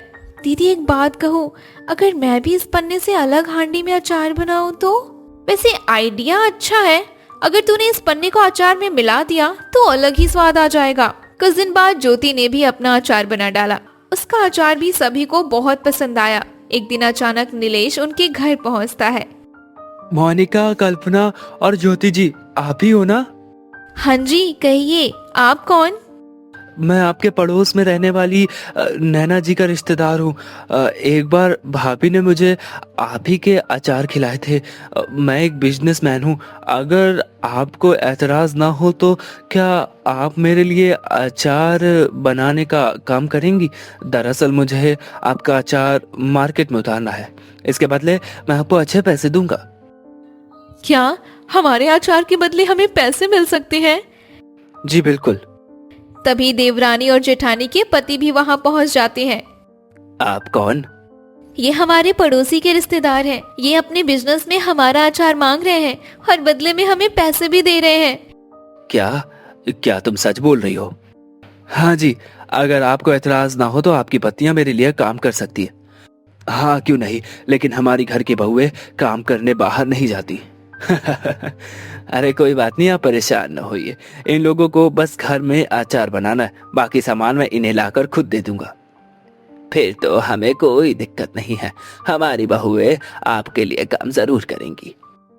दीदी, एक बात कहूँ, अगर मैं भी इस पन्ने से अलग हांडी में अचार बनाऊं तो? वैसे आइडिया अच्छा है, अगर तूने इस पन्ने को अचार में मिला दिया तो अलग ही स्वाद आ जाएगा। कुछ दिन बाद ज्योति ने भी अपना अचार बना डाला। उसका अचार भी सभी को बहुत पसंद आया। एक दिन अचानक नीलेश उनके घर पहुंचता है। मोनिका, कल्पना और ज्योति जी, आप ही हो ना? हाँ जी, कहिए, आप कौन? मैं आपके पड़ोस में रहने वाली नैना जी का रिश्तेदार हूँ। एक बार भाभी ने मुझे आप ही के अचार खिलाए थे। मैं एक बिजनेसमैन हूँ। अगर आपको एतराज ना हो तो क्या आप मेरे लिए अचार बनाने का काम करेंगी? दरअसल मुझे आपका अचार मार्केट में उतारना है। इसके बदले मैं आपको अच्छे पैसे दूंगा। क्या हमारे अचार के बदले हमें पैसे मिल सकते हैं? जी बिल्कुल। तभी देवरानी और जेठानी के पति भी वहाँ पहुँच जाते हैं। आप कौन? ये हमारे पड़ोसी के रिश्तेदार हैं। ये अपने बिजनेस में हमारा अचार मांग रहे हैं और बदले में हमें पैसे भी दे रहे हैं। क्या तुम सच बोल रही हो? हाँ जी, अगर आपको एतराज ना हो तो आपकी पत्नियां मेरे लिए काम कर सकती है। हाँ, क्यों नहीं, लेकिन हमारी घर की बहुएं काम करने बाहर नहीं जाती। अरे कोई बात नहीं, आप परेशान न होइए। इन लोगों को बस घर में अचार बनाना है, बाकी सामान मैं इन्हें लाकर खुद दे दूंगा। फिर तो हमें कोई दिक्कत नहीं है, हमारी बहुएं आपके लिए काम जरूर करेंगी।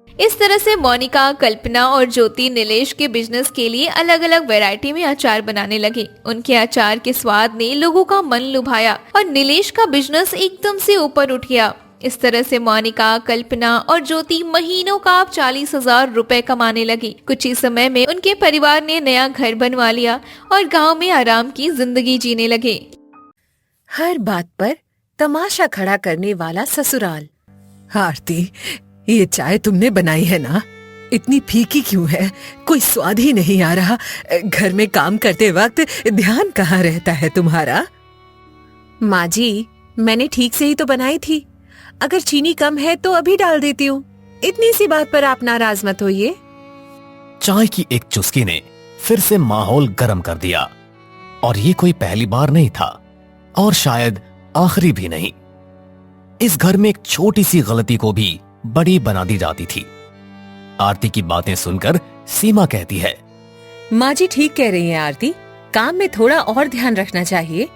इस तरह से मोनिका, कल्पना और ज्योति नीलेश के बिजनेस के लिए अलग अलग वैरायटी में अचार बनाने लगे। उनके अचार के स्वाद ने लोगों का मन लुभाया और नीलेश का बिजनेस एकदम से ऊपर उठ गया। इस तरह से मोनिका, कल्पना और ज्योति महीनों का 40,000 रुपए कमाने लगी। कुछ ही समय में उनके परिवार ने नया घर बनवा लिया और गांव में आराम की जिंदगी जीने लगे। हर बात पर तमाशा खड़ा करने वाला ससुराल। आरती, ये चाय तुमने बनाई है ना? इतनी फीकी क्यों है? कोई स्वाद ही नहीं आ रहा। घर में काम करते वक्त ध्यान कहाँ रहता है तुम्हारा? माँ जी, मैंने ठीक से ही तो बनाई थी। अगर चीनी कम है तो अभी डाल देती हूँ। इतनी सी बात पर आप नाराज मत होइए। चाय की एक चुस्की ने फिर से माहौल गर्म कर दिया। और ये कोई पहली बार नहीं था और शायद आखिरी भी नहीं। इस घर में एक छोटी सी गलती को भी बड़ी बना दी जाती थी। आरती की बातें सुनकर सीमा कहती है, माँ जी ठीक कह रही हैं आरती, काम में थोड़ा और ध्यान रखना चाहिए।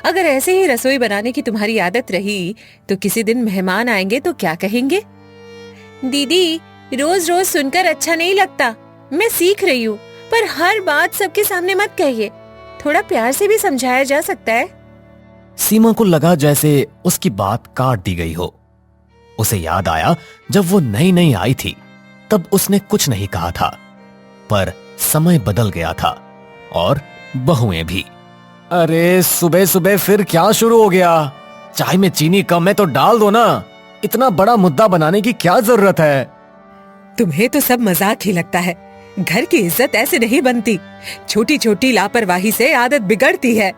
अगर ऐसे ही रसोई बनाने की तुम्हारी आदत रही तो किसी दिन मेहमान आएंगे तो क्या कहेंगे? दीदी, रोज रोज सुनकर अच्छा नहीं लगता। मैं सीख रही हूँ, पर हर बात सबके सामने मत कहिए। थोड़ा प्यार से भी समझाया जा सकता है। सीमा को लगा जैसे उसकी बात काट दी गई हो। उसे याद आया जब वो नई नई आई थी तब उसने कुछ नहीं कहा था, पर समय बदल गया था और बहुएं भी। अरे सुबह सुबह फिर क्या शुरू हो गया? चाय में चीनी कम है तो डाल दो ना। इतना बड़ा मुद्दा बनाने की क्या जरूरत है? तुम्हें तो सब मजाक ही लगता है। घर की इज्जत ऐसे नहीं बनती। छोटी छोटी लापरवाही से आदत बिगड़ती है।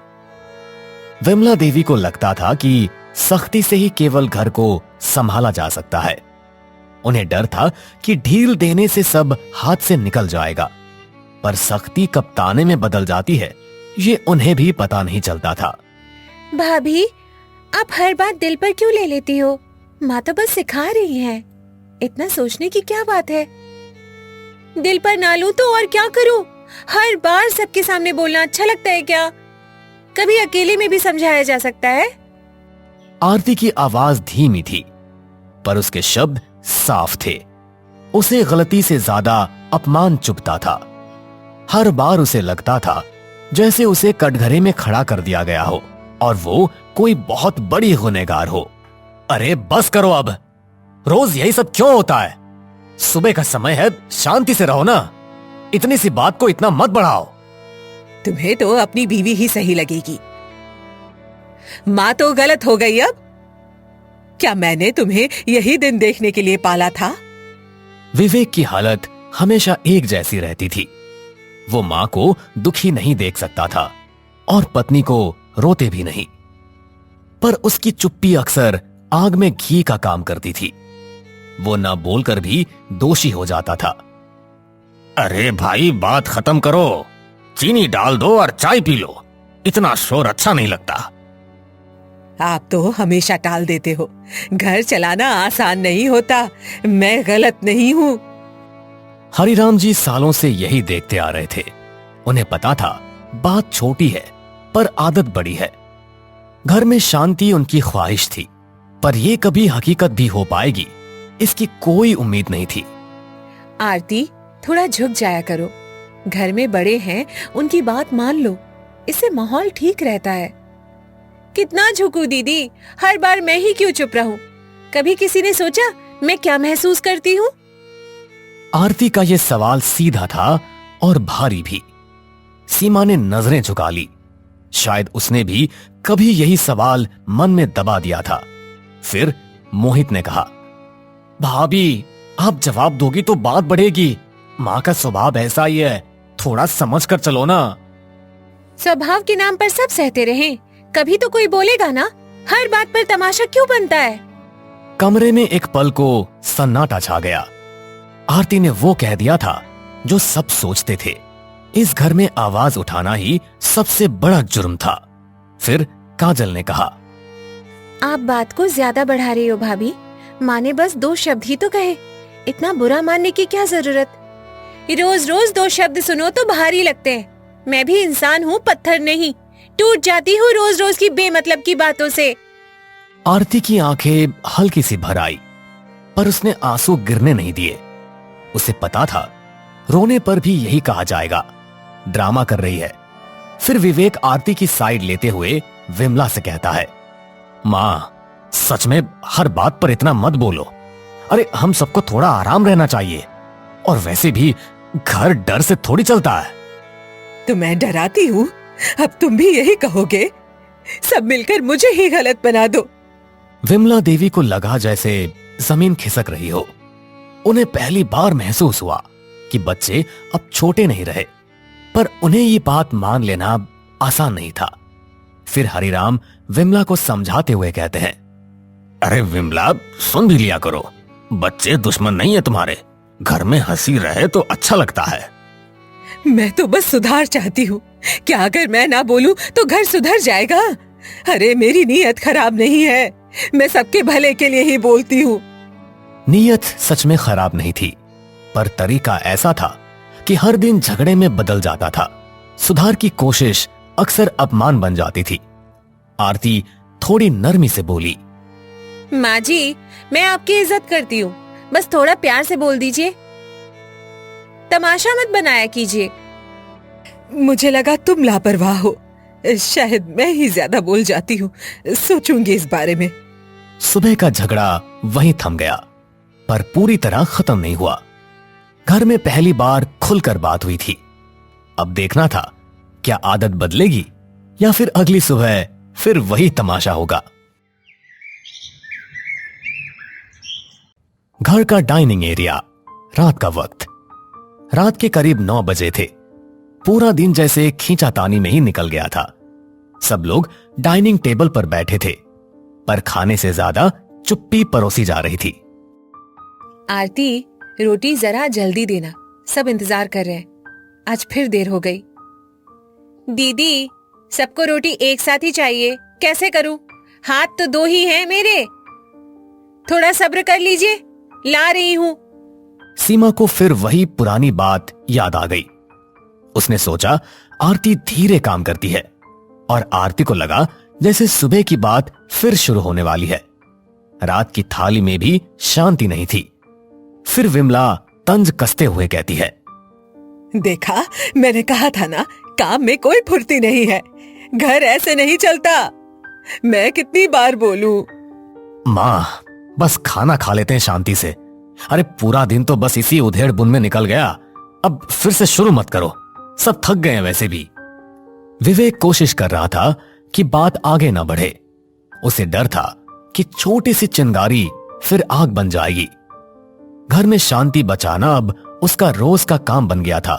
विमला देवी को लगता था कि सख्ती से ही केवल घर को संभाला जा सकता है। उन्हें डर था कि ढील देने से सब हाथ से निकल जाएगा, पर सख्ती कब ताने में बदल जाती है ये उन्हें भी पता नहीं चलता था। भाभी, आप हर बात दिल पर क्यों ले लेती हो? माँ तो बस सिखा रही है। इतना सोचने की क्या बात है? दिल पर ना लूं तो और क्या करूं? हर बार सबके सामने बोलना अच्छा लगता है क्या? कभी अकेले में भी समझाया जा सकता है। आरती की आवाज धीमी थी, पर उसके शब्द साफ थे। उसे गलती से ज्यादा अपमान चुभता था। हर बार उसे लगता था जैसे उसे कटघरे में खड़ा कर दिया गया हो। और वो कोई बहुत बड़ी गुनहगार हो। अरे बस करो अब, रोज यही सब क्यों होता है? सुबह का समय है, शांति से रहो ना। इतनी सी बात को इतना मत बढ़ाओ। तुम्हें तो अपनी बीवी ही सही लगेगी। माँ तो गलत हो गई अब। क्या मैंने तुम्हें यही दिन देखने के लिए पाला था? विवेक की हालत हमेशा एक जैसी रहती थी। वो माँ को दुखी नहीं देख सकता था और पत्नी को रोते भी नहीं, पर उसकी चुप्पी अक्सर आग में घी का काम करती थी। वो ना बोलकर भी दोषी हो जाता था। अरे भाई, बात खत्म करो, चीनी डाल दो और चाय पी लो। इतना शोर अच्छा नहीं लगता। आप तो हमेशा टाल देते हो। घर चलाना आसान नहीं होता। मैं गलत नहीं हूँ। हरिराम जी सालों से यही देखते आ रहे थे। उन्हें पता था बात छोटी है पर आदत बड़ी है। घर में शांति उनकी ख्वाहिश थी, पर यह कभी हकीकत भी हो पाएगी इसकी कोई उम्मीद नहीं थी। आरती, थोड़ा झुक जाया करो। घर में बड़े हैं, उनकी बात मान लो। इससे माहौल ठीक रहता है। कितना झुकूं दीदी, हर बार मैं ही क्यों चुप रहूं? कभी किसी ने सोचा मैं क्या महसूस करती हूँ? आरती का यह सवाल सीधा था और भारी भी। सीमा ने नजरें झुका ली। शायद उसने भी कभी यही सवाल मन में दबा दिया था। फिर मोहित ने कहा, भाभी, आप जवाब दोगी तो बात बढ़ेगी। माँ का स्वभाव ऐसा ही है, थोड़ा समझ कर चलो ना। स्वभाव के नाम पर सब सहते रहें, कभी तो कोई बोलेगा ना। हर बात पर तमाशा क्यों बनता है? कमरे में एक पल को सन्नाटा छा गया। आरती ने वो कह दिया था जो सब सोचते थे। इस घर में आवाज उठाना ही सबसे बड़ा जुर्म था। फिर काजल ने कहा, आप बात को ज्यादा बढ़ा रही हो भाभी। माँ ने बस 2 शब्द ही तो कहे, इतना बुरा मानने की क्या जरूरत? रोज रोज 2 शब्द सुनो तो भारी लगते हैं। मैं भी इंसान हूँ, पत्थर नहीं। टूट जाती हूँ रोज रोज की बेमतलब की बातों से। आरती की आंखें हल्की सी भर आई, पर उसने आंसू गिरने नहीं दिए। उसे पता था रोने पर भी यही कहा जाएगा, ड्रामा कर रही है। फिर विवेक आरती की साइड लेते हुए विमला से कहता है, माँ, सच में हर बात पर इतना मत बोलो। अरे हम सबको थोड़ा आराम रहना चाहिए। और वैसे भी घर डर से थोड़ी चलता है। तो मैं डराती हूँ? अब तुम भी यही कहोगे? सब मिलकर मुझे ही गलत बना दो। विमला देवी को लगा जैसे जमीन खिसक रही हो। उन्हें पहली बार महसूस हुआ कि बच्चे अब छोटे नहीं रहे, पर उन्हें ये बात मान लेना आसान नहीं था। फिर हरिराम विमला को समझाते हुए कहते हैं, अरे विमला, सुन भी लिया करो। बच्चे दुश्मन नहीं है तुम्हारे। घर में हंसी रहे तो अच्छा लगता है। मैं तो बस सुधार चाहती हूँ। क्या अगर मैं ना बोलूं तो घर सुधर जाएगा? अरे मेरी नीयत खराब नहीं है। मैं सबके भले के लिए ही बोलती हूँ। नीयत सच में खराब नहीं थी, पर तरीका ऐसा था कि हर दिन झगड़े में बदल जाता था। सुधार की कोशिश अक्सर अपमान बन जाती थी। आरती थोड़ी नरमी से बोली, माँ जी, मैं आपकी इज्जत करती हूँ, बस थोड़ा प्यार से बोल दीजिए। तमाशा मत बनाया कीजिए। मुझे लगा तुम लापरवाह हो। शायद मैं ही ज्यादा बोल जाती हूँ। सोचूंगी इस बारे में। सुबह का झगड़ा वहीं थम गया, पर पूरी तरह खत्म नहीं हुआ। घर में पहली बार खुलकर बात हुई थी। अब देखना था क्या आदत बदलेगी या फिर अगली सुबह फिर वही तमाशा होगा। घर का डाइनिंग एरिया। रात का वक्त। रात के करीब 9 बजे थे। पूरा दिन जैसे खींचातानी में ही निकल गया था। सब लोग डाइनिंग टेबल पर बैठे थे, पर खाने से ज्यादा चुप्पी परोसी जा रही थी। आरती, रोटी जरा जल्दी देना, सब इंतजार कर रहे हैं। आज फिर देर हो गई। दीदी, सबको रोटी एक साथ ही चाहिए। कैसे करूं? हाथ तो 2 ही हैं मेरे। थोड़ा सब्र कर लीजिए, ला रही हूँ। सीमा को फिर वही पुरानी बात याद आ गई। उसने सोचा आरती धीरे काम करती है, और आरती को लगा जैसे सुबह की बात फिर शुरू होने वाली है। रात की थाली में भी शांति नहीं थी। फिर विमला तंज कसते हुए कहती है, देखा, मैंने कहा था ना, काम में कोई फुर्ती नहीं है। घर ऐसे नहीं चलता। मैं कितनी बार बोलूं? माँ, बस खाना खा लेते हैं शांति से। अरे पूरा दिन तो बस इसी उधेड़ बुन में निकल गया, अब फिर से शुरू मत करो, सब थक गए हैं वैसे भी। विवेक कोशिश कर रहा था कि बात आगे ना बढ़े। उसे डर था कि छोटी सी चिंगारी फिर आग बन जाएगी। घर में शांति बचाना अब उसका रोज का काम बन गया था।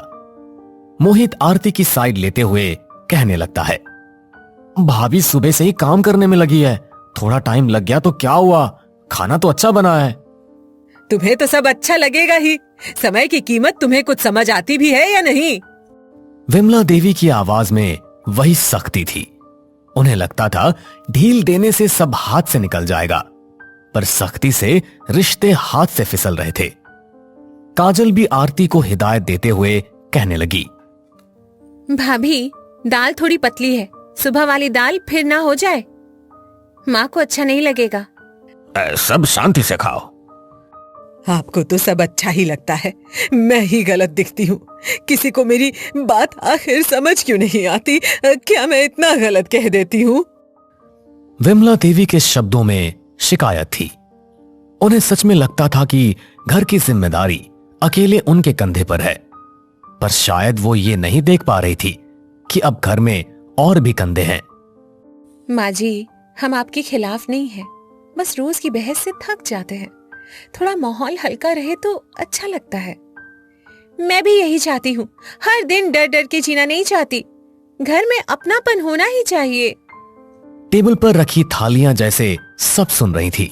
मोहित आरती की साइड लेते हुए कहने लगता है, भाभी सुबह से ही काम करने में लगी है, थोड़ा टाइम लग गया तो क्या हुआ, खाना तो अच्छा बना है। तुम्हें तो सब अच्छा लगेगा ही, समय की कीमत तुम्हें कुछ समझ आती भी है या नहीं? विमला देवी की आवाज में वही सख्ती थी। उन्हें लगता था ढील देने से सब हाथ से निकल जाएगा, पर सख्ती से रिश्ते हाथ से फिसल रहे थे। काजल भी आरती को हिदायत देते हुए कहने लगी, भाभी दाल थोड़ी पतली है, सुबह वाली दाल फिर ना हो जाए, माँ को अच्छा नहीं लगेगा। सब शांति से खाओ। आपको तो सब अच्छा ही लगता है, मैं ही गलत दिखती हूँ। किसी को मेरी बात आखिर समझ क्यों नहीं आती? क्या मैं इतना गलत कह देती हूँ? विमला देवी के शब्दों में शिकायत थी। उन्हें सच में लगता था कि घर की जिम्मेदारी अकेले उनके कंधे पर है, पर शायद वो ये नहीं देख पा रही थी कि अब घर में और भी कंधे हैं। माँ जी, हम आपके खिलाफ नहीं हैं, बस रोज की बहस से थक जाते हैं। थोड़ा माहौल हल्का रहे तो अच्छा लगता है। मैं भी यही चाहती हूँ, हर दिन डर डर के जीना नहीं चाहती। घर में अपनापन होना ही चाहिए। टेबल पर रखी थालियां जैसे सब सुन रही थी।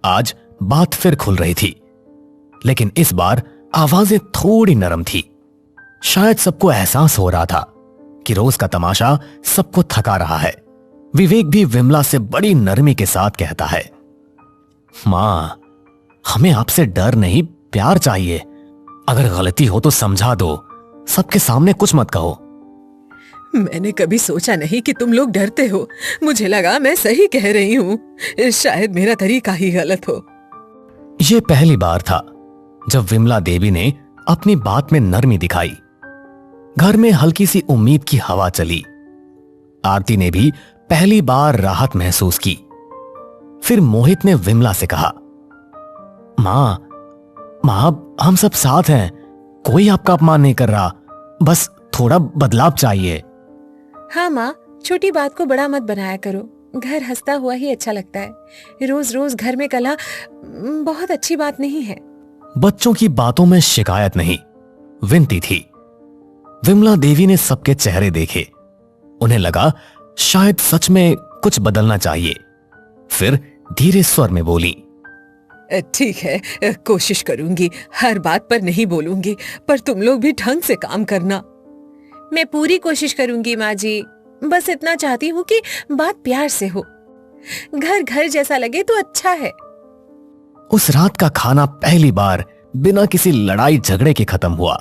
आज बात फिर खुल रही थी, लेकिन इस बार आवाजें थोड़ी नरम थी। शायद सबको एहसास हो रहा था कि रोज का तमाशा सबको थका रहा है। विवेक भी विमला से बड़ी नरमी के साथ कहता है, मां, हमें आपसे डर नहीं प्यार चाहिए। अगर गलती हो तो समझा दो, सबके सामने कुछ मत कहो। मैंने कभी सोचा नहीं कि तुम लोग डरते हो। मुझे लगा मैं सही कह रही हूँ, शायद मेरा तरीका ही गलत हो। यह पहली बार था जब विमला देवी ने अपनी बात में नरमी दिखाई। घर में हल्की सी उम्मीद की हवा चली। आरती ने भी पहली बार राहत महसूस की। फिर मोहित ने विमला से कहा, मां, हम सब साथ हैं, कोई आपका अपमान नहीं कर रहा, बस थोड़ा बदलाव चाहिए। हाँ माँ, छोटी बात को बड़ा मत बनाया करो। घर हंसता हुआ ही अच्छा लगता है। रोज रोज घर में कलह बहुत अच्छी बात नहीं है। बच्चों की बातों में शिकायत नहीं, विनती थी। विमला देवी ने सबके चेहरे देखे। उन्हें लगा शायद सच में कुछ बदलना चाहिए। फिर धीरे स्वर में बोली, ठीक है, कोशिश करूंगी, हर बात पर नहीं बोलूंगी, पर तुम लोग भी ढंग से काम करना। मैं पूरी कोशिश करूंगी माँ जी, बस इतना चाहती हूँ कि बात प्यार से हो, घर घर जैसा लगे तो अच्छा है। उस रात का खाना पहली बार बिना किसी लड़ाई झगड़े के खत्म हुआ।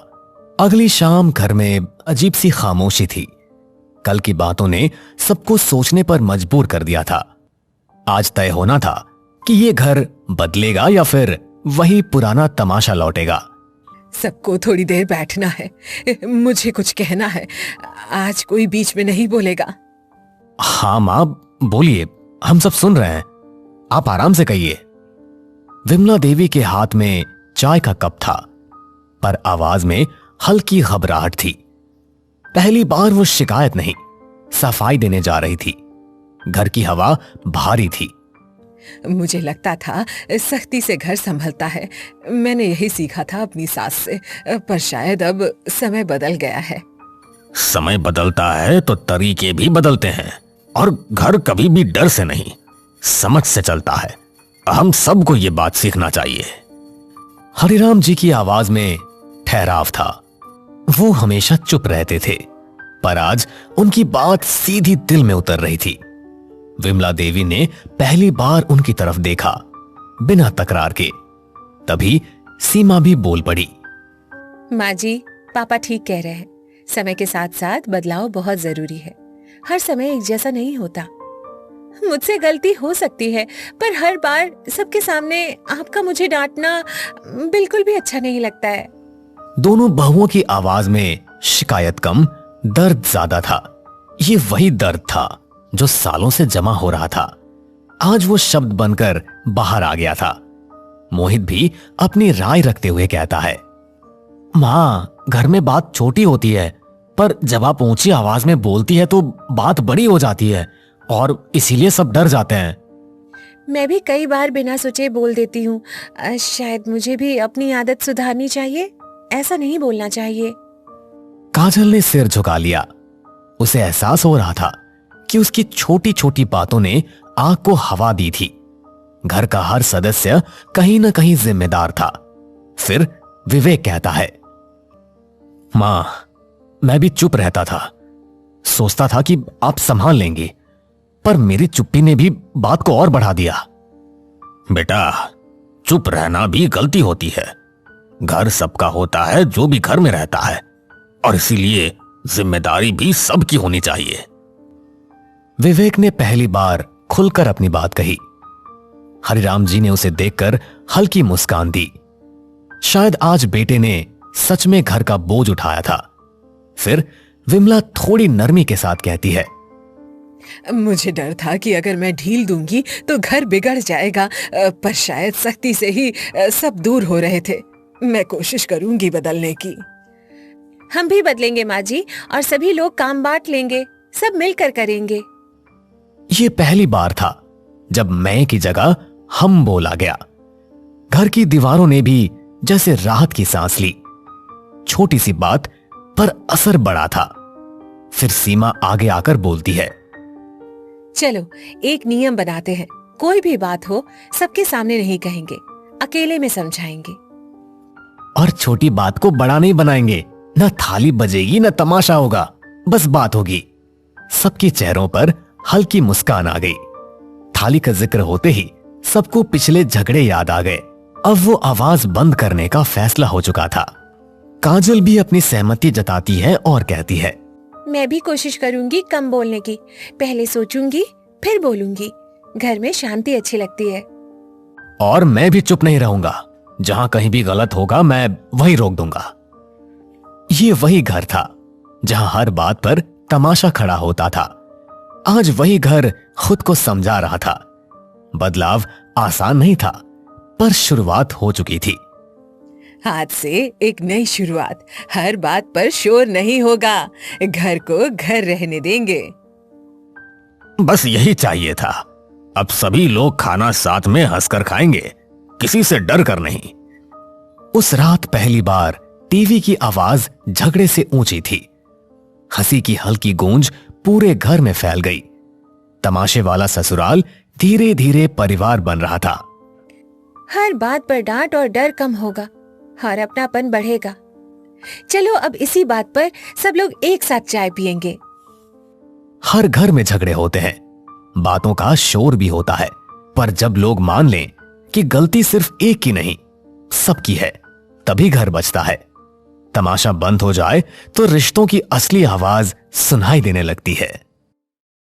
अगली शाम घर में अजीब सी खामोशी थी। कल की बातों ने सबको सोचने पर मजबूर कर दिया था। आज तय होना था कि ये घर बदलेगा या फिर वही पुराना तमाशा लौटेगा। सबको थोड़ी देर बैठना है, मुझे कुछ कहना है। आज कोई बीच में नहीं बोलेगा। हाँ मां, बोलिए, हम सब सुन रहे हैं, आप आराम से कहिए। विमला देवी के हाथ में चाय का कप था, पर आवाज में हल्की घबराहट थी। पहली बार वो शिकायत नहीं, सफाई देने जा रही थी। घर की हवा भारी थी। मुझे लगता था सख्ती से घर संभलता है। मैंने यही सीखा था अपनी सास से, पर शायद अब समय बदल गया है। समय बदलता है तो तरीके भी बदलते हैं, और घर कभी भी डर से नहीं, समझ से चलता है। हम सबको ये बात सीखना चाहिए। हरिराम जी की आवाज में ठहराव था। वो हमेशा चुप रहते थे, पर आज उनकी बात सीधी दिल में उतर रही थी। विमला देवी ने पहली बार उनकी तरफ देखा, बिना तकरार के। तभी सीमा भी बोल पड़ी, माँ जी, पापा ठीक कह रहे हैं, समय के साथ साथ बदलाव बहुत जरूरी है। हर समय एक जैसा नहीं होता। मुझसे गलती हो सकती है, पर हर बार सबके सामने आपका मुझे डांटना बिल्कुल भी अच्छा नहीं लगता है। दोनों बहुओं की आवाज में शिकायत कम, दर्द ज्यादा था। ये वही दर्द था जो सालों से जमा हो रहा था, आज वो शब्द बनकर बाहर आ गया था। मोहित भी अपनी राय रखते हुए कहता है, मां, घर में बात छोटी होती है, पर जब आप ऊंची आवाज में बोलती है तो बात बड़ी हो जाती है और इसीलिए सब डर जाते हैं। मैं भी कई बार बिना सोचे बोल देती हूँ। शायद मुझे भी अपनी आदत सुधारनी चाहिए। ऐसा नहीं बोलना चाहिए। काजल ने सिर झुका लिया। उसे एहसास हो रहा था कि उसकी छोटी छोटी बातों ने आग को हवा दी थी। घर का हर सदस्य कहीं ना कहीं जिम्मेदार था। फिर विवेक कहता है, मां, मैं भी चुप रहता था, सोचता था कि आप संभाल लेंगी, पर मेरी चुप्पी ने भी बात को और बढ़ा दिया। बेटा, चुप रहना भी गलती होती है। घर सबका होता है जो भी घर में रहता है, और इसीलिए जिम्मेदारी भी सबकी होनी चाहिए। विवेक ने पहली बार खुलकर अपनी बात कही। हरिराम जी ने उसे देखकर हल्की मुस्कान दी। शायद आज बेटे ने सच में घर का बोझ उठाया था। फिर विमला थोड़ी नरमी के साथ कहती है, मुझे डर था कि अगर मैं ढील दूंगी तो घर बिगड़ जाएगा, पर शायद सख्ती से ही सब दूर हो रहे थे। मैं कोशिश करूंगी बदलने की। हम भी बदलेंगे माँ जी, और सभी लोग काम बांट लेंगे, सब मिलकर करेंगे। ये पहली बार था जब मैं की जगह हम बोला गया। घर की दीवारों ने भी जैसे राहत की सांस ली। छोटी सी बात पर असर बड़ा था। फिर सीमा आगे आकर बोलती है, चलो एक नियम बनाते हैं। कोई भी बात हो सबके सामने नहीं कहेंगे, अकेले में समझाएंगे। और छोटी बात को बड़ा नहीं बनाएंगे। न थाली बजेगी न तमाशा होगा, बस बात होगी। सबके चेहरों पर हल्की मुस्कान आ गई। थाली का जिक्र होते ही सबको पिछले झगड़े याद आ गए। अब वो आवाज बंद करने का फैसला हो चुका था। काजल भी अपनी सहमति जताती है और कहती है, मैं भी कोशिश करूंगी कम बोलने की। पहले सोचूंगी फिर बोलूंगी। घर में शांति अच्छी लगती है। और मैं भी चुप नहीं रहूंगा। जहां कहीं भी गलत होगा मैं वही रोक दूंगा। ये वही घर था जहां हर बात पर तमाशा खड़ा होता था। आज वही घर खुद को समझा रहा था। बदलाव आसान नहीं था, पर शुरुआत हो चुकी थी। आज से एक नई शुरुआत। हर बात पर शोर नहीं होगा। घर को घर रहने देंगे। बस यही चाहिए था। अब सभी लोग खाना साथ में हंसकर खाएंगे, किसी से डर कर नहीं। उस रात पहली बार टीवी की आवाज झगड़े से ऊंची थी। हंसी की हल्की गूंज पूरे घर में फैल गई। तमाशे वाला ससुराल धीरे धीरे परिवार बन रहा था। हर बात पर डांट और डर कम होगा और अपनापन बढ़ेगा। चलो अब इसी बात पर सब लोग एक साथ चाय पियेंगे। हर घर में झगड़े होते हैं, बातों का शोर भी होता है, पर जब लोग मान लें कि गलती सिर्फ एक की नहीं सबकी है, तभी घर बचता है। तमाशा बंद हो जाए तो रिश्तों की असली आवाज सुनाई देने लगती है।